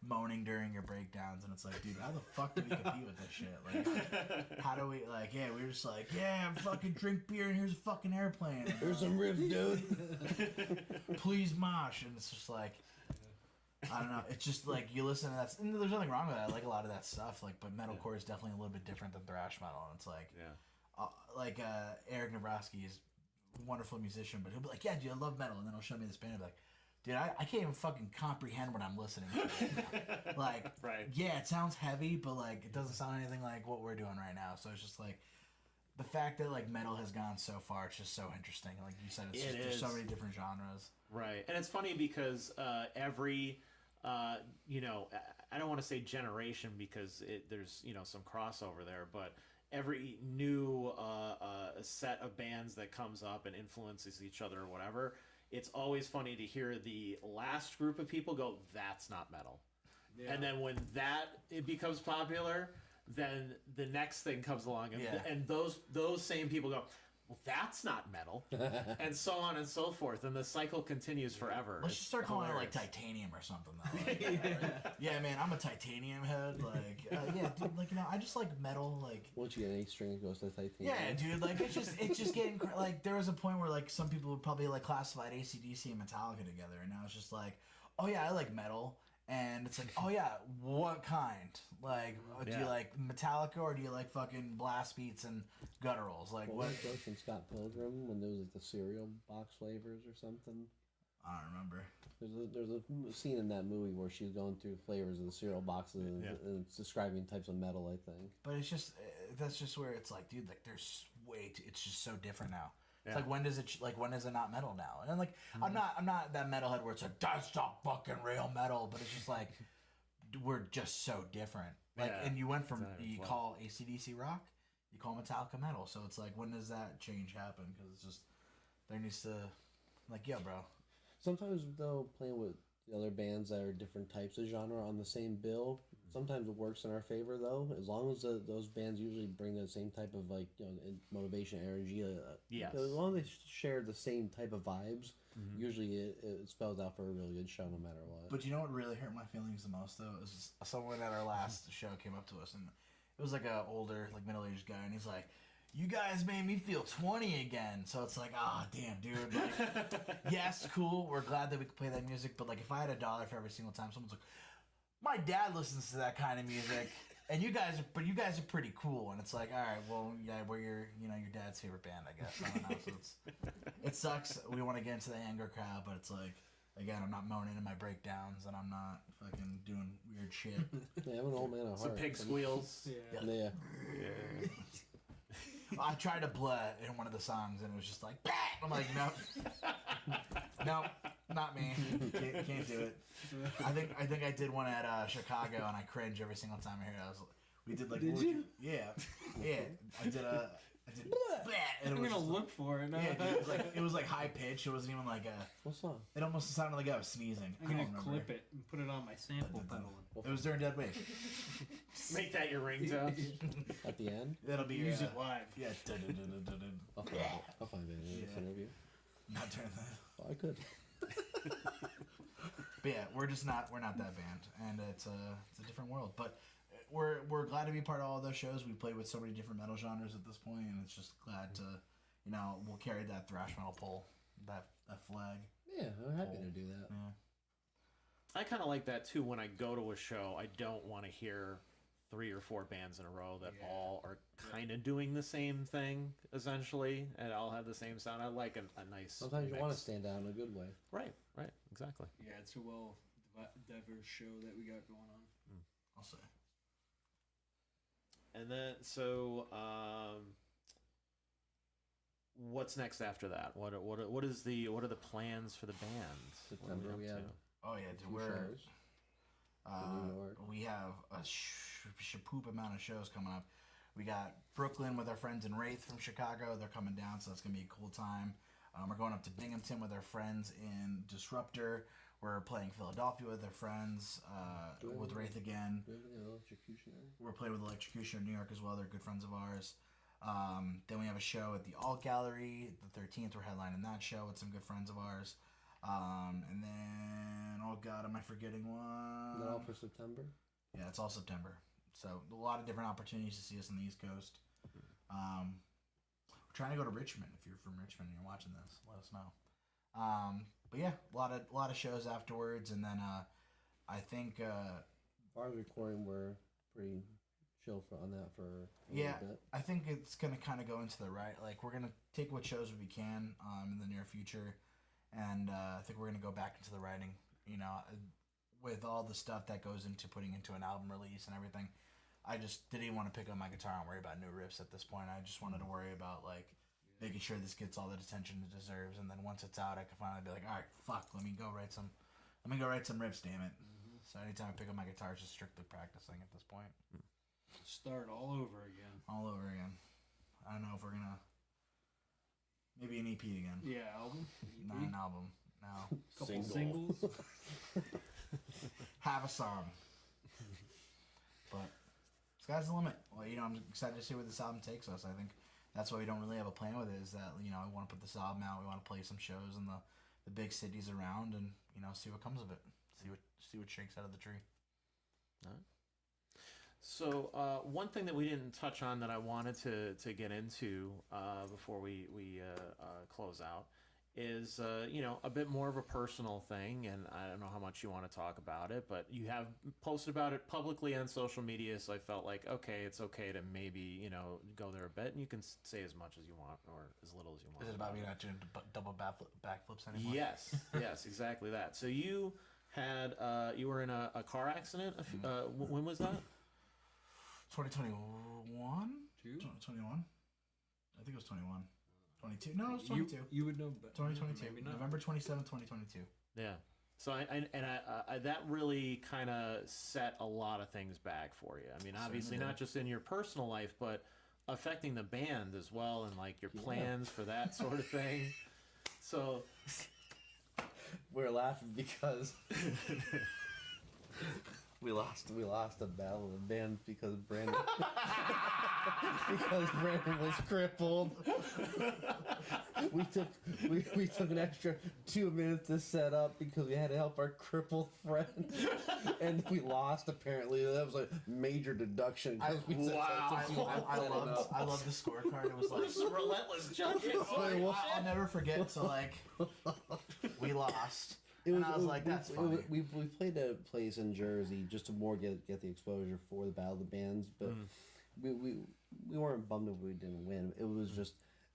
moaning during your breakdowns, and it's like, dude, how the fuck do we compete with this shit? Like, how do we like? Yeah, we're just like, yeah, fucking drink beer and here's a fucking airplane. Here's some riffs, dude. Please mosh, and it's just like, I don't know. It's just like you listen to that. And there's nothing wrong with that. I like a lot of that stuff. Like, but metalcore is definitely a little bit different than thrash metal, and it's like, Eric Navrosky is a wonderful musician, but he'll be like, yeah, dude, I love metal, and then he'll show me this band and be like, dude, I can't even fucking comprehend what I'm listening to right now. Like, yeah, it sounds heavy, but like it doesn't sound anything like what we're doing right now. So it's just like the fact that like metal has gone so far, it's just so interesting. Like you said, there's so many different genres. Right. And it's funny because every you know, I don't want to say generation because there's, you know, some crossover there, but every new set of bands that comes up and influences each other or whatever, it's always funny to hear the last group of people go, that's not metal. Yeah. And then when it becomes popular, then the next thing comes along, and those same people go, well, that's not metal, and so on and so forth, and the cycle continues forever. Let's just start calling it like titanium or something, though. Like, yeah, man, I'm a titanium head. Like, yeah, dude, like, you know, I just like metal. Like, once you get an 8 string, it goes to titanium. Yeah, dude, like it's just getting like there was a point where like some people would probably like classified AC/DC and Metallica together, and now it's just like, oh yeah, I like metal. And it's like, oh yeah, what kind? Like, do you like Metallica or do you like fucking blast beats and gutturals? Like, what? Joke from Scott Pilgrim when there was like the cereal box flavors or something. I don't remember. There's a scene in that movie where she's going through flavors of the cereal boxes and it's describing types of metal, I think. But it's just that's just where it's like, dude, like there's it's just so different now. It's like when does it not metal now? And I'm like, I'm not that metalhead where it's like that's not fucking real metal, but it's just like we're just so different. Like, and you went from you call AC/DC rock, you call Metallica metal, so it's like when does that change happen? Because it's just there needs to like, yo, bro. Sometimes though, playing with the other bands that are different types of genre on the same bill, sometimes it works in our favor though, as long as those bands usually bring the same type of like, you know, motivation, energy. As long as they share the same type of vibes, usually it spells out for a really good show no matter what. But you know what really hurt my feelings the most though is someone at our last show came up to us, and it was like a older, like middle-aged guy, and he's like, you guys made me feel 20 again. So it's like, ah, damn, dude. Like, yes, cool. We're glad that we could play that music. But like, if I had $1 for every single time someone's like, my dad listens to that kind of music, and you guys are pretty cool. And it's like, all right, well, yeah, we're your dad's favorite band, I guess. I don't know. So it sucks. We want to get into the anger crowd, but it's like, again, I'm not moaning in my breakdowns, and I'm not fucking doing weird shit. Yeah, I'm an old man at heart. Some pig squeals. Yeah. I tried to blood in one of the songs, and it was just like, bah! I'm like, nope, not me. Can't do it. I think I did one at Chicago, and I cringe every single time I hear it. We did like, did you? Yeah. I did I did bleh, and I'm it was gonna just look for it. No. yeah, dude, it was like high pitched. It wasn't even like a. What song? It almost sounded like I was sneezing. I'm gonna clip it and put it on my sample pedal. It was during Dead Week. Make that your ringtone. At the end? That'll be Use it live. Yeah. I'll find it. I'll find it in this interview. Not during that. Oh, I could. But yeah, we're not that band, and it's a different world. But we're glad to be part of all those shows. We played with so many different metal genres at this point, and it's just glad to, we'll carry that thrash metal pole, that flag. Yeah, I'm happy to do that. Yeah. I kind of like that too. When I go to a show, I don't want to hear 3 or 4 bands in a row that all are kind of doing the same thing essentially, and all have the same sound. I like a nice. Sometimes you mix. want to stand out in a good way. Right, exactly. Yeah, it's a well diverse show that we got going on. I'll say. And then so, what's next after that? What are the plans for the band? September What are we up have to? Oh yeah, dude, two shows. New York. We have a shapoop amount of shows coming up. We got Brooklyn with our friends in Wraith from Chicago. They're coming down, so that's gonna be a cool time. We're going up to Binghamton with our friends in Disruptor. We're playing Philadelphia with our friends with Wraith again. Do we have any Electrocutioner? We're playing with Electrocutioner in New York as well. They're good friends of ours. Then we have a show at the Alt Gallery. The 13th, we're headlining that show with some good friends of ours. And then, oh God, am I forgetting one? Is that all for September? Yeah, it's all September. So a lot of different opportunities to see us on the East Coast. We're trying to go to Richmond. If you're from Richmond and you're watching this, let us know. But yeah, a lot of shows afterwards, and then I think As far as recording, we're pretty chill on that for a yeah, little bit. I think it's gonna kind of go into the right. Like we're gonna take what shows we can in the near future, and I think we're gonna go back into the writing. With all the stuff that goes into putting into an album release and everything. I just didn't want to pick up my guitar and worry about new riffs at this point. I just wanted to worry about making sure this gets all the attention it deserves, and then once it's out, I can finally be like, all right, fuck, let me go write some riffs, damn it. So anytime I pick up my guitar, it's just strictly practicing at this point. Start all over again. All over again. I don't know if we're gonna maybe an EP again. Yeah, album. Not an album. No. Couple singles. Have a song. But sky's the limit. Well, I'm excited to see where this album takes us. I think that's why we don't really have a plan with it, is that, we want to put this album out. We want to play some shows in the big cities around and, see what comes of it. See what shakes out of the tree. All right. So one thing that we didn't touch on that I wanted to get into before we close out is a bit more of a personal thing, and I don't know how much you want to talk about it, but you have posted about it publicly on social media, so I felt like it's okay to maybe go there a bit, and you can say as much as you want or as little as you want. Is it about me not doing double backflips anymore? Yes, exactly that. So you had you were in a car accident. When was that? 2021? 2021? I think it was 21. 22? No, it was 22. You would know, but 2022. maybe not. November 27th, 2022. Yeah. So I that really kind of set a lot of things back for you. I mean, obviously not just in your personal life, but affecting the band as well, and your plans for that sort of thing. So We're laughing because we lost a battle of the band because Brandon was crippled. We took an extra 2 minutes to set up because we had to help our crippled friend, and we lost. Apparently, that was a major deduction. I love the scorecard. It was like relentless judging. I'll never forget. So we lost. I was like, that's funny. We played a place in Jersey just to more get the exposure for the Battle of the Bands, but we weren't bummed if we didn't win. It was just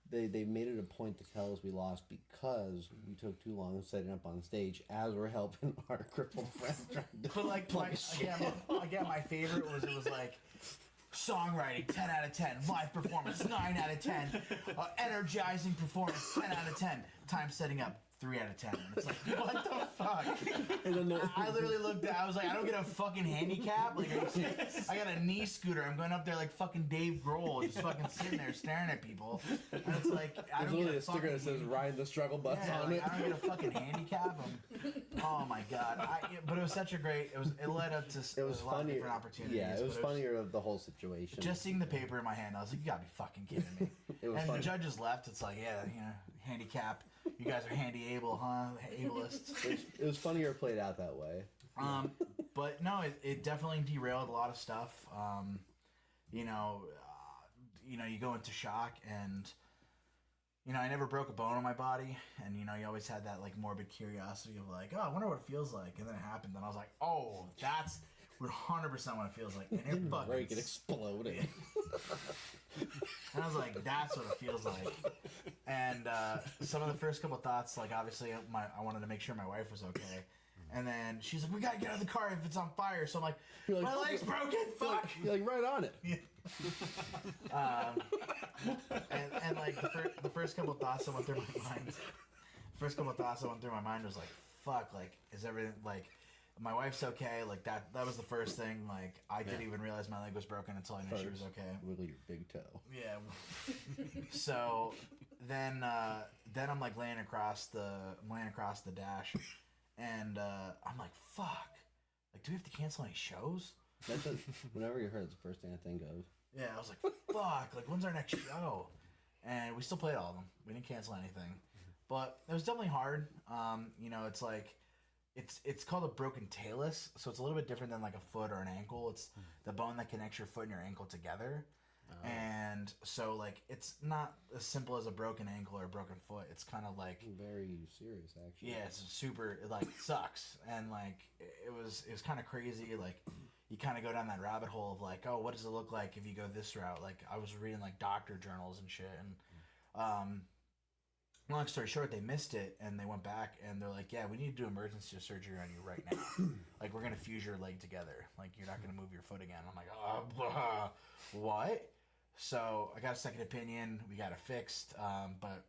they made it a point to tell us we lost because we took too long setting up on stage as we're helping our crippled friend trying to Again, my favorite was songwriting 10 out of 10, live performance 9 out of 10, energizing performance 10 out of 10, time setting up 3 out of 10. And it's like, what the fuck? And then I literally looked at, I was like, I don't get a fucking handicap. Like, I got a knee scooter. I'm going up there like fucking Dave Grohl, just fucking sitting there staring at people. And it's like, I there's don't get literally a a sticker fucking that says "Ride the Struggle Bus" yeah, on like, it. I don't get a fucking handicap. Oh my god! But it was such a great. It led up to It was a lot of funnier. different opportunities. Yeah, it was but funnier of the whole situation. Just seeing the paper in my hand, I was like, "You gotta be fucking kidding me!" It was And funny. the judges left. It's like, yeah, handicap. You guys are handy able, huh? Ableists. It was funnier played out that way. But no, it definitely derailed a lot of stuff. You go into shock, and I never broke a bone in my body, and you always had that like morbid curiosity of like, oh, I wonder what it feels like, and then it happened, and I was like, oh, that's 100% what it feels like, and it Didn't fucking break, it exploded. and I was like, that's what it feels like. And some of the first couple thoughts, like obviously I wanted to make sure my wife was okay. And then she's like, we gotta get out of the car if it's on fire. So I'm like, You're like, my leg's broken, fuck! You're like right on it. And like the first couple thoughts that went through my mind, was like, fuck, like, is everything, like, my wife's okay, like that was the first thing, like, I didn't even realize my leg was broken until I knew she was okay. Wiggle your big toe. Yeah. So then I'm like laying across the dash, and I'm like, fuck, like, do we have to cancel any shows? Whenever you heard, it's the first thing I think of. Yeah, I was like, fuck, like, when's our next show? And we still played all of them. We didn't cancel anything. But it was definitely hard. It's like, it's called a broken talus, so it's a little bit different than like a foot or an ankle. It's the bone that connects your foot and your ankle together. Oh. And so, like, it's not as simple as a broken ankle or a broken foot. It's kind of like... very serious, actually. Yeah, it's super... It, like, sucks. And, like, it was kind of crazy. Like, you kind of go down that rabbit hole of, like, oh, what does it look like if you go this route? Like, I was reading, like, doctor journals and shit. And, long story short, they missed it, and they went back, and they're like, yeah, we need to do emergency surgery on you right now. Like, we're going to fuse your leg together. Like, you're not going to move your foot again. I'm like, oh, blah. What? So I got a second opinion. We got it fixed. But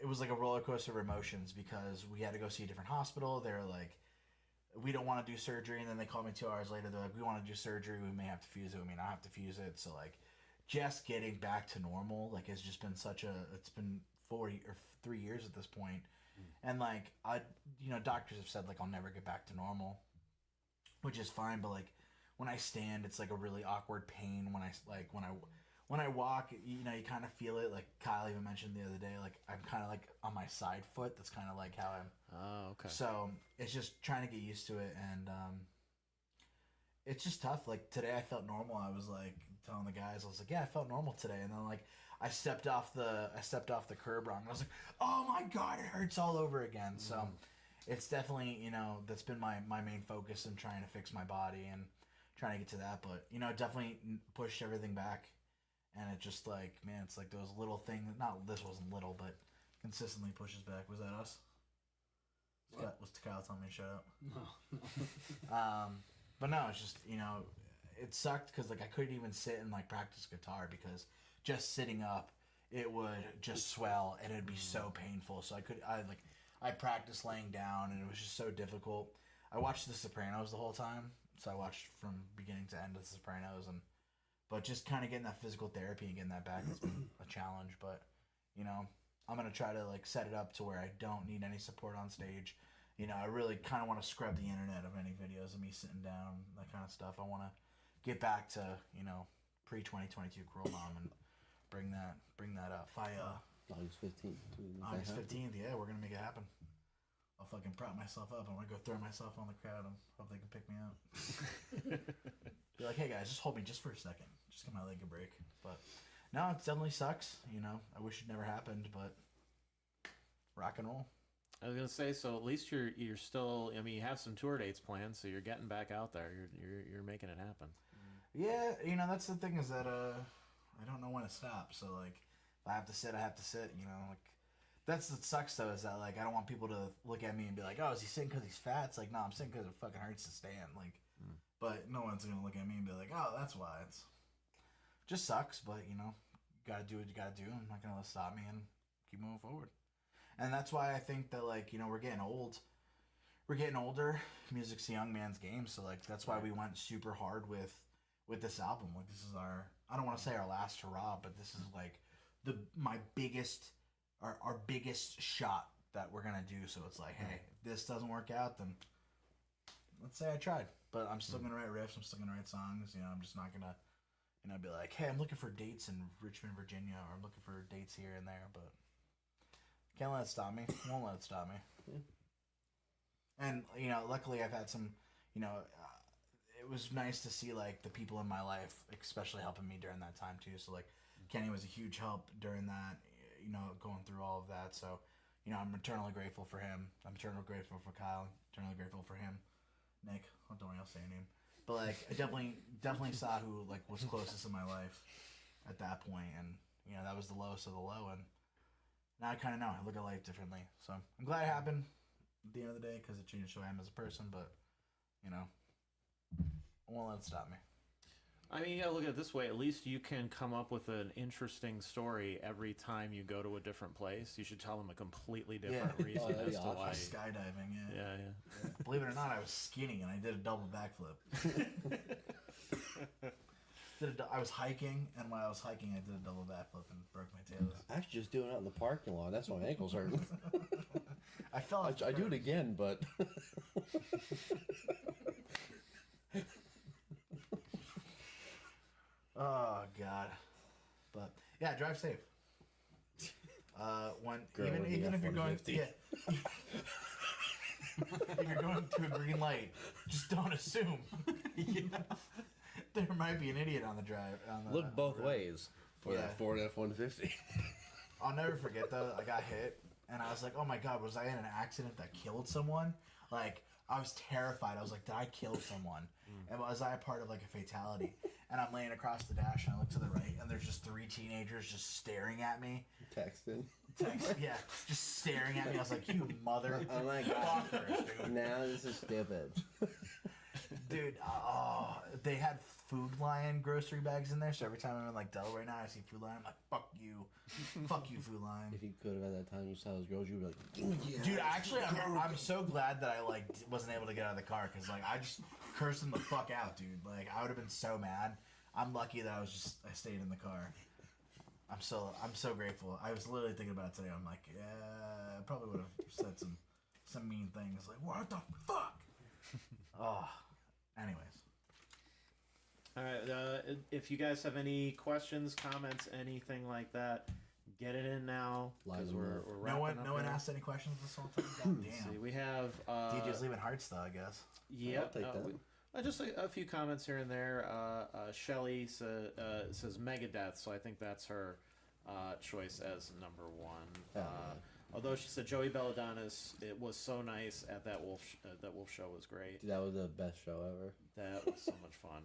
it was like a roller coaster of emotions because we had to go see a different hospital. They were like, we don't want to do surgery. And then they called me 2 hours later. They're like, we want to do surgery. We may have to fuse it. We may not have to fuse it. So, like, just getting back to normal, like, it's just been it's been 3 years at this point. And, like, doctors have said, like, I'll never get back to normal, which is fine. But, like, when I stand, it's like a really awkward pain. When I walk, you kind of feel it. Like Kyle even mentioned the other day, like I'm kind of like on my side foot. That's kind of like how I'm. Oh, okay. So it's just trying to get used to it, and it's just tough. Like today, I felt normal. I was like telling the guys, I was like, yeah, I felt normal today, and then like I stepped off the curb wrong. And I was like, oh my god, it hurts all over again. So it's definitely that's been my main focus in trying to fix my body and trying to get to that, but definitely pushed everything back, and it just like, man, it's like those little things. Not this wasn't little, but consistently pushes back. Was that us? Was Kyle telling me to shut up? No. But no, it's just it sucked because like I couldn't even sit and like practice guitar because just sitting up it would just swell and it'd be so painful. So I practiced laying down and it was just so difficult. I watched The Sopranos the whole time. So I watched from beginning to end of The Sopranos, but just kind of getting that physical therapy and getting that back has been a challenge. But I'm gonna try to like set it up to where I don't need any support on stage. I really kind of want to scrub the internet of any videos of me sitting down, that kind of stuff. I want to get back to pre 2022 Cruel Mom and bring that up. August 15th. August 15th, yeah, we're gonna make it happen. I'll fucking prop myself up. I want to go throw myself on the crowd and hope they can pick me up. Be like, hey guys, just hold me just for a second. Just give my leg a break. But no, it definitely sucks. I wish it never happened, but rock and roll. I was gonna say, so at least you're still. I mean, you have some tour dates planned, so you're getting back out there. You're making it happen. Yeah, that's the thing is that I don't know when to stop. So like, if I have to sit, I have to sit. Like. That's what sucks though, is that like I don't want people to look at me and be like, oh, is he sitting because he's fat? It's like, no, I'm sitting because it fucking hurts to stand. Like, but no one's gonna look at me and be like, oh, that's why. It's just sucks, but you gotta do what you gotta do. I'm not gonna let it stop me and keep moving forward. And that's why I think that, like, you know, we're getting old. We're getting older. Music's a young man's game, so like that's why we went super hard with this album. Like this is I don't want to say our last hurrah, but this is like our biggest shot that we're gonna do. So it's like, hey, if this doesn't work out, then let's say I tried. But I'm still gonna write riffs. I'm still gonna write songs. You know, I'm just not gonna, you know, be like, hey, I'm looking for dates in Richmond, Virginia, or I'm looking for dates here and there. But can't let it stop me. Won't let it stop me. Yeah. And, you know, luckily I've had some, you know, it was nice to see, like, the people in my life, especially helping me during that time, too. So, like, Kenny was a huge help during that, you know, going through all of that. So, you know, I'm eternally grateful for him. I'm eternally grateful for Kyle. Eternally grateful for him. Nick. I don't want to say your name. But, like, I definitely saw who, like, was closest in my life at that point. And, you know, that was the lowest of the low. And now I kind of know. I look at life differently. So, I'm glad it happened at the end of the day, because it changed who I am as a person, but, you know, I won't let it stop me. I mean, you gotta look at it this way. At least you can come up with an interesting story every time you go to a different place. You should tell them a completely different reason that'd as be to awesome. why. Skydiving, Yeah. Believe it or not, I was skinny and I did a double backflip. I was hiking, and while I was hiking, I did a double backflip and broke my tail. I should just do it out in the parking lot. That's why my ankles hurt. I fell off. I do it again, but Oh God, but yeah, drive safe. When Girl in the even if you're going, F-150. yeah, if you're going through a green light, just don't assume. There might be an idiot on the drive. look both ways for Yeah. that Ford F-150. I'll never forget though. I got hit, and I was like, "Oh my God, was I in an accident that killed someone?" Like, I was terrified. I was like, "Did I kill someone? And was I a part of like a fatality?" And I'm laying across the dash, and I look to the right, and there's just 3 teenagers just staring at me. Texting. Yeah, just staring at me. I was like, "You mother!" Oh my God. dude. Now this is stupid. Dude, they had Food Lion grocery bags in there, so every time I'm in like Delaware now, I see Food Lion, I'm like, "Fuck you, fuck you, Food Lion." If you could have at that time you saw those girls, you'd be like, "Oh, yeah." Dude, actually, I'm so glad that I like wasn't able to get out of the car, because like I just cursed them the fuck out, dude. Like I would have been so mad. I'm lucky that I stayed in the car. I'm so grateful. I was literally thinking about it today. I'm like, yeah, I probably would have said some mean things like, "What the fuck?" Oh, anyways. All right. If you guys have any questions, comments, anything like that, get it in now because we're No wrapping up one here. asked any questions this whole time. God Let's see, damn. we have DJ's leaving Hardstyle, I guess. Yep. I'll take that. Just a few comments here and there. Shelly says Megadeth, so I think that's her choice as number 1. Although she said Joey Belladonna's, it was so nice at that Wolf show was great. Dude, that was the best show ever. That was so much fun.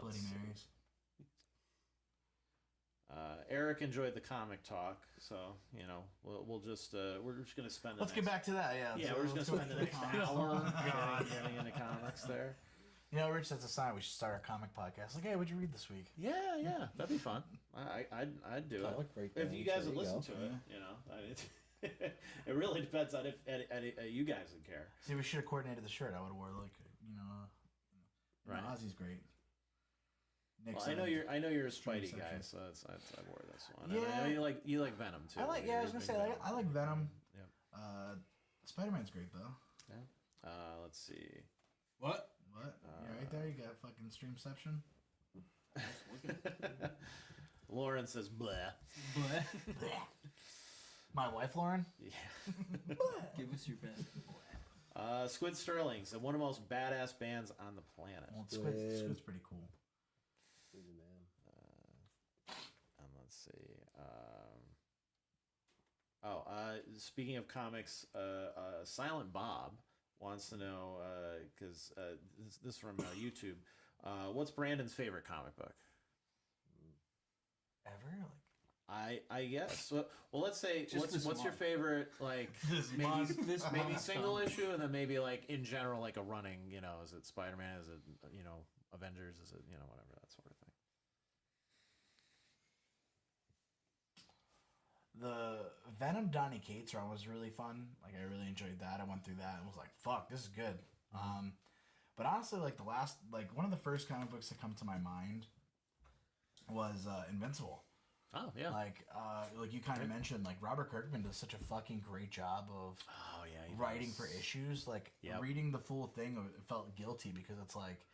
Bloody See. Marys. Eric enjoyed the comic talk, so you know we're just gonna spend. Let's get back to that. Yeah. Yeah, So we're just gonna let's spend the next go to hour getting into comics there. You know, Rich, that's a sign we should start our comic podcast. Like, hey, what'd you read this week? Yeah, that'd be fun. I'd do Comic it breakdown, if you guys there would you listen go. to it. You know, it really depends on if you guys would care. See, we should have coordinated the shirt. I would have wore like, Right. Ozzy's great. Nick's Well, I know you're a Stream Spidey guy, section. so I wore this one. Yeah. And I know you like Venom too. I like. Yeah, I was gonna say I like Venom. Yep. Spider-Man's great though. Yeah. Let's see. What? What? You're right there. You got fucking Streamception. Lauren says bleh. My wife, Lauren. Yeah. Give us your best. Squid Sterling's one of the most badass bands on the planet. Well, Squid. Squid's pretty cool. He's a man. And let's see. Speaking of comics, Silent Bob wants to know because this is from YouTube. What's Brandon's favorite comic book? Ever? Like, I guess. Well, let's say Just this what's your month. favorite like This maybe month. This maybe month, single Tom. issue and then maybe like in general like a running, you know, is it Spider-Man, is it Avengers, is it whatever, that sort of thing. The Venom Donny Cates run was really fun. Like, I really enjoyed that. I went through that and was like, fuck, this is good. But honestly, like, one of the first comic books that come to my mind was Invincible. Oh, yeah. Like you kind of mentioned, like, Robert Kirkman does such a fucking great job of writing for issues. Like, reading the full thing, it felt guilty because it's like,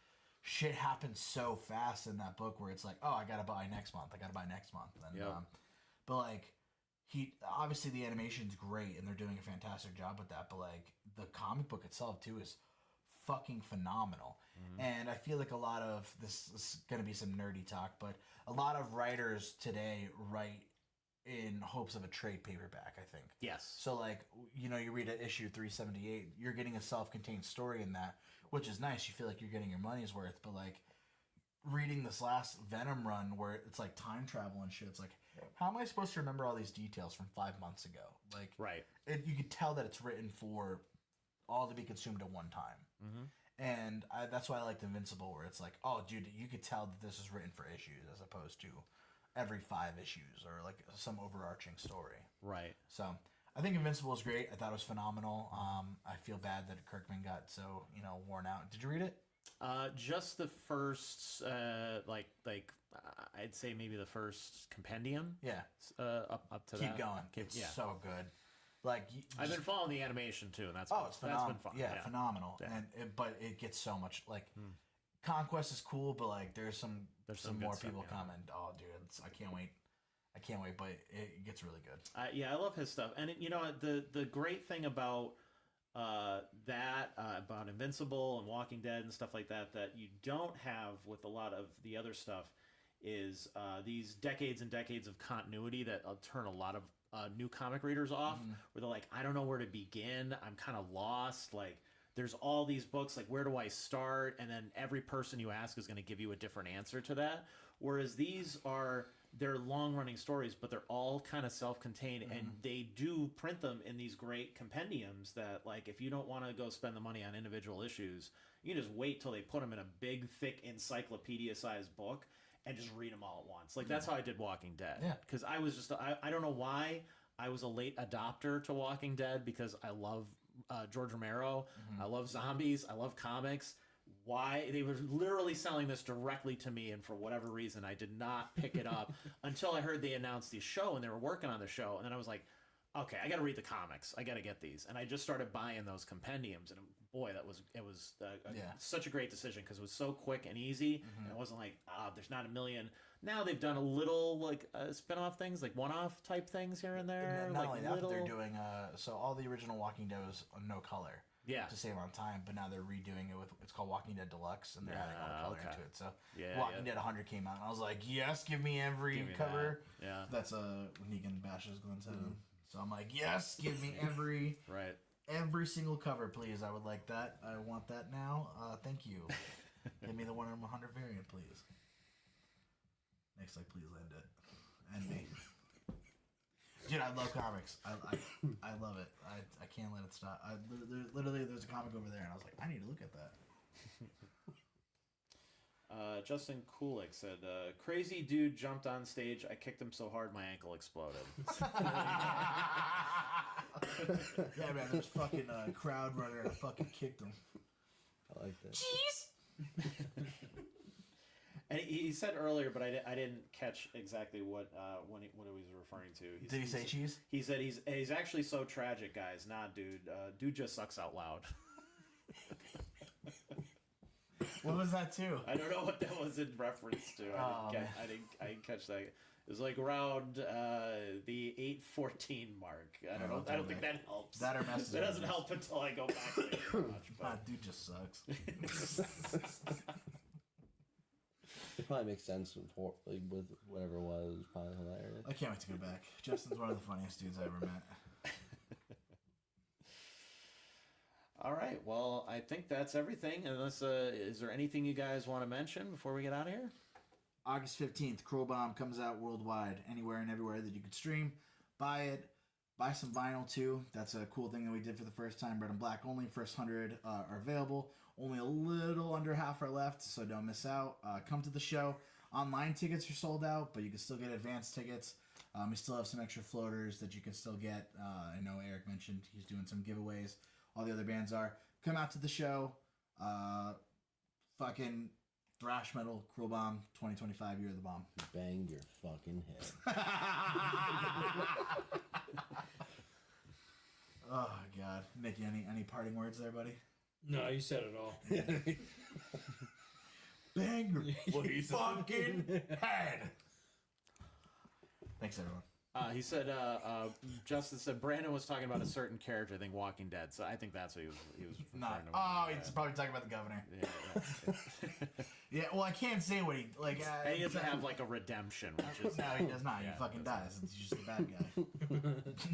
shit happens so fast in that book where it's like, oh, I gotta buy next month. And, but, like, obviously the animation's great and they're doing a fantastic job with that, but, like, the comic book itself, too, is fucking phenomenal. And I feel like a lot of this is going to be some nerdy talk, but a lot of writers today write in hopes of a trade paperback, I think. Yes. So, like, you read an issue 378, you're getting a self-contained story in that, which is nice. You feel like you're getting your money's worth, but, like, reading this last Venom run where it's like time travel and shit, it's like, how am I supposed to remember all these details from 5 months ago? Like, right. You could tell that it's written for all to be consumed at one time. And that's why I liked Invincible, where it's like, oh, dude, you could tell that this is written for issues as opposed to every 5 issues or like some overarching story. Right. So I think Invincible is great. I thought it was phenomenal. I feel bad that Kirkman got so worn out. Did you read it? Just the first, I'd say maybe the first compendium. Yeah. Up to Keep that. going. It's so good. Like, I've been following the animation too, and it's phenomenal. That's been fun. Yeah, phenomenal. Yeah. But it gets so much like Conquest is cool, but like there's some more people coming. Oh, dude, I can't wait. But it gets really good. I love his stuff, and the great thing about about Invincible and Walking Dead and stuff like that you don't have with a lot of the other stuff is these decades and decades of continuity that turn a lot of new comic readers off, where they're like, I don't know where to begin. I'm kind of lost. Like, there's all these books. Like, where do I start? And then every person you ask is going to give you a different answer to that. Whereas they're long-running stories, but they're all kind of self-contained, and they do print them in these great compendiums that, like, if you don't want to go spend the money on individual issues, you can just wait till they put them in a big, thick, encyclopedia-sized book and just read them all at once. Like, that's how I did Walking Dead. Yeah. Because I was just, I don't know why I was a late adopter to Walking Dead, because I love George Romero. I love zombies. I love comics. Why? They were literally selling this directly to me, and for whatever reason, I did not pick it up until I heard they announced the show, and they were working on the show, and then I was like, okay, I got to read the comics. I got to get these. And I just started buying those compendiums, and boy, it was such a great decision, because it was so quick and easy, and it wasn't like, there's not a million. Now they've done a little, like, spin-off things, like one-off type things here and there. Not like only that, but they're doing, so all the original Walking Dead was no color. Yeah. To save on time, but now they're redoing it with, it's called Walking Dead Deluxe, and they're adding all the color into it. So Walking Dead 100 came out, and I was like, yes, give me every cover. That. Yeah. That's Negan bashes Glenn's head. So I'm like, yes, give me every right. Every single cover, please. I would like that. I want that now. Thank you. Give me the 1 in 100 variant, please. Next, like, please end it. End me. Dude, I love comics. I love it. I can't let it stop. Literally, there's a comic over there, and I was like, I need to look at that. Justin Kulik said, crazy dude jumped on stage. I kicked him so hard my ankle exploded. Yeah, man, there's fucking crowd runner, and I fucking kicked him. I like that. Jeez! And he said earlier, but I didn't catch exactly what he was referring to. Did he say cheese? He said he's actually so tragic, guys. Nah, dude. Dude just sucks out loud. What was that too? I don't know what that was in reference to. I didn't catch that. It was like around the 8:14 mark. I don't know. I don't think that helps. That or messages. That doesn't help until I go back later and watch. But dude just sucks. It probably makes sense with whatever it was. It was probably hilarious. I can't wait to go back. Justin's one of the funniest dudes I ever met. All right. Well, I think that's everything. Unless, is there anything you guys want to mention before we get out of here? August 15th, Cruel Bomb comes out worldwide, anywhere and everywhere that you could stream. Buy it. Buy some vinyl, too. That's a cool thing that we did for the first time. Red and Black only. First 100 are available. Only a little under half are left, so don't miss out. Come to the show. Online tickets are sold out, but you can still get advance tickets. We still have some extra floaters that you can still get. I know Eric mentioned he's doing some giveaways. All the other bands are. Come out to the show. Fucking thrash metal, Cruel Bomb, 2025 Year of the Bomb. Bang your fucking head. Oh, God. Nikki, any parting words there, buddy? No, you said it all. Bang your fucking head. Thanks, everyone. He said, Justin said Brandon was talking about a certain character, I think Walking Dead. So I think that's what he was referring to. Oh, he's probably talking about the governor. Yeah. Yeah, well, I can't say what he, like... And he doesn't have, like, a redemption, which is... No, he does not. He fucking dies. He's just a bad guy.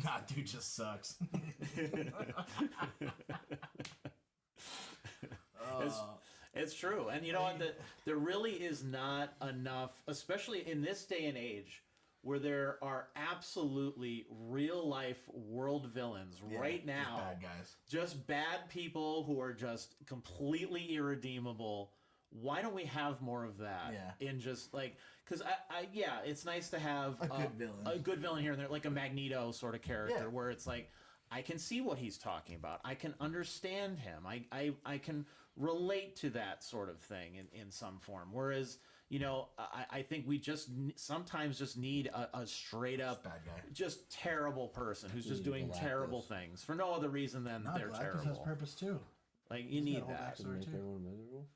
Nah, dude just sucks. It's true. And you know what? There really is not enough, especially in this day and age, where there are absolutely real-life world villains right now. Just bad guys. Just bad people who are just completely irredeemable. Why don't we have more of that? Yeah. In just, like... Because, it's nice to have... A good villain. A good villain here and there, like a Magneto sort of character, Yeah. where it's like, I can see what he's talking about. I can understand him. I can relate to that sort of thing in some form. Whereas, you know, I think we just sometimes just need a straight up Bad guy. just terrible person who's just doing Galactus. terrible things for no other reason than No, they're Galactus terrible. has purpose, too. Like, you need got a whole that. To Sorry, make too. everyone miserable.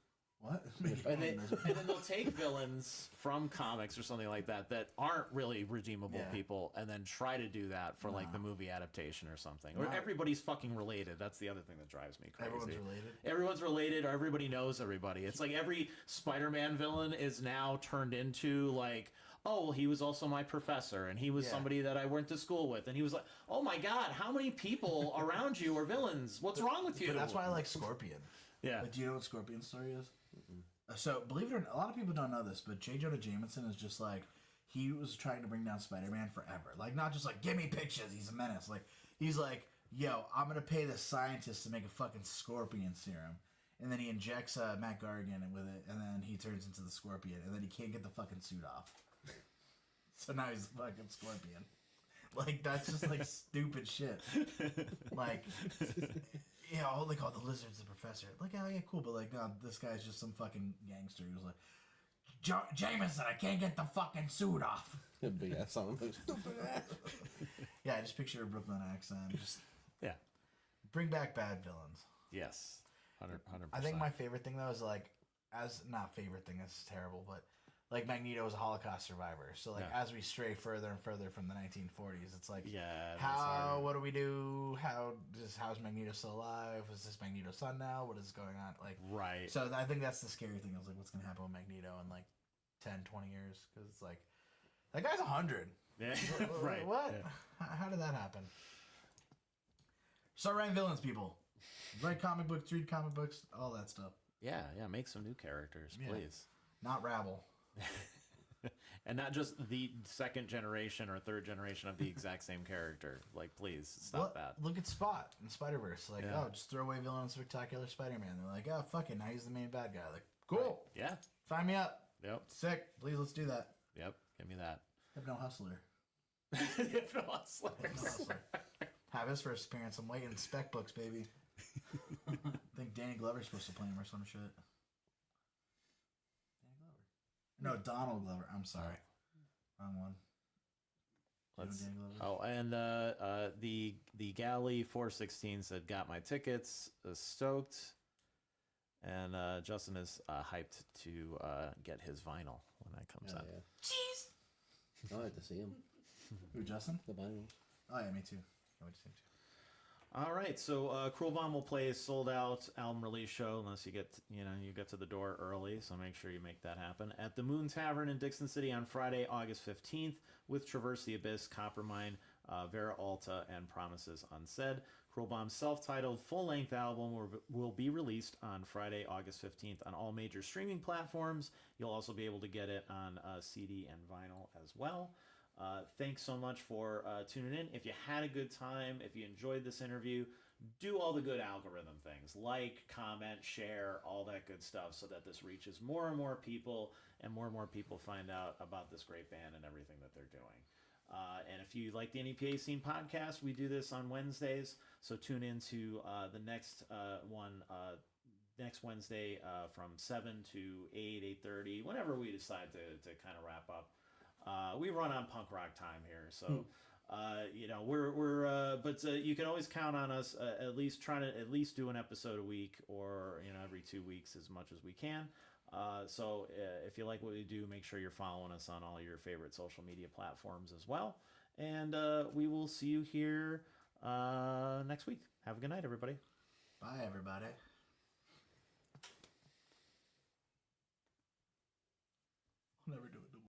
What? And then they'll take villains from comics or something like that aren't really redeemable people, and then try to do that for like the movie adaptation or something. Or everybody's fucking related. That's the other thing that drives me crazy. Everyone's related. Everyone's related, or everybody knows everybody. It's like every Spider-Man villain is now turned into like, oh, well, he was also my professor, and he was somebody that I went to school with, and he was like, oh my god, how many people around you are villains? What's wrong with you? But that's why I like Scorpion. Yeah. Like, do you know what Scorpion's story is? So, believe it or not, a lot of people don't know this, but J. Jonah Jameson is just like, he was trying to bring down Spider-Man forever. Like, not just like, give me pictures, he's a menace. Like, he's like, yo, I'm going to pay this scientist to make a fucking scorpion serum. And then he injects Matt Gargan with it, and then he turns into the Scorpion, and then he can't get the fucking suit off. So now he's the fucking Scorpion. Like, that's just like stupid shit. Like, yeah, oh, like, oh, the lizard's the professor. Like, oh, yeah, cool, but like, no, this guy's just some fucking gangster who's like, Jameson, I can't get the fucking suit off. Big ass on him. Stupid ass. Yeah, I just picture a Brooklyn accent. Just Yeah. bring back bad villains. Yes. 100%. I think my favorite thing, though, is like, not favorite thing, this is terrible, but like Magneto is a Holocaust survivor. So like as we stray further and further from the 1940s, it's like, what do we do? How's Magneto still alive? Is this Magneto's son now? What is going on? Like, right. So I think that's the scary thing. I was like, what's gonna happen with Magneto in like 10, 20 years? Because it's like, that guy's 100. Yeah. Right. What? Yeah. How did that happen? Start writing villains, people. Write comic books, read comic books, all that stuff. Yeah, make some new characters, please. Not rabble. And not just the second generation or third generation of the exact same character. Like, please stop that. Look at Spot in Spider-Verse. Like, just throw away villain in Spectacular Spider-Man. They're like, oh, fuck it, now he's the main bad guy. Like, cool. Right. Yeah. Sign me up. Yep. Sick. Please, let's do that. Yep. Give me that. Hypno Hustler. Hypno Hustler. Have his first appearance. I'm waiting. Spec books, baby. I think Danny Glover's supposed to play him or some shit. No, Donald Glover. I'm sorry. Wrong one. And the Galley 416 said, got my tickets, stoked. And Justin is hyped to get his vinyl when that comes out. Yeah. Jeez. I like to see him. Who, Justin? The vinyl. Oh, yeah, me too. Can't wait to see him too. All right, so Cruel Bomb will play a sold-out album release show unless you get to the door early. So make sure you make that happen at the Moon Tavern in Dickson City on Friday, August 15th, with Traverse the Abyss, Coppermine, Vara Alta, and Promises Unsaid. Cruel Bomb's self-titled full-length album will be released on Friday, August 15th, on all major streaming platforms. You'll also be able to get it on CD and vinyl as well. Thanks so much for tuning in. If you had a good time, if you enjoyed this interview, do all the good algorithm things. Like, comment, share, all that good stuff so that this reaches more and more people and more people find out about this great band and everything that they're doing. And if you like the NEPA Scene Podcast, we do this on Wednesdays. So tune into the next one next Wednesday from 7 to 8:30, whenever we decide to kind of wrap up. We run on punk rock time here, so but you can always count on us at least trying to at least do an episode a week, or every 2 weeks as much as we can. So if you like what we do, make sure you're following us on all your favorite social media platforms as well. And we will see you here next week. Have a good night, everybody. Bye, everybody.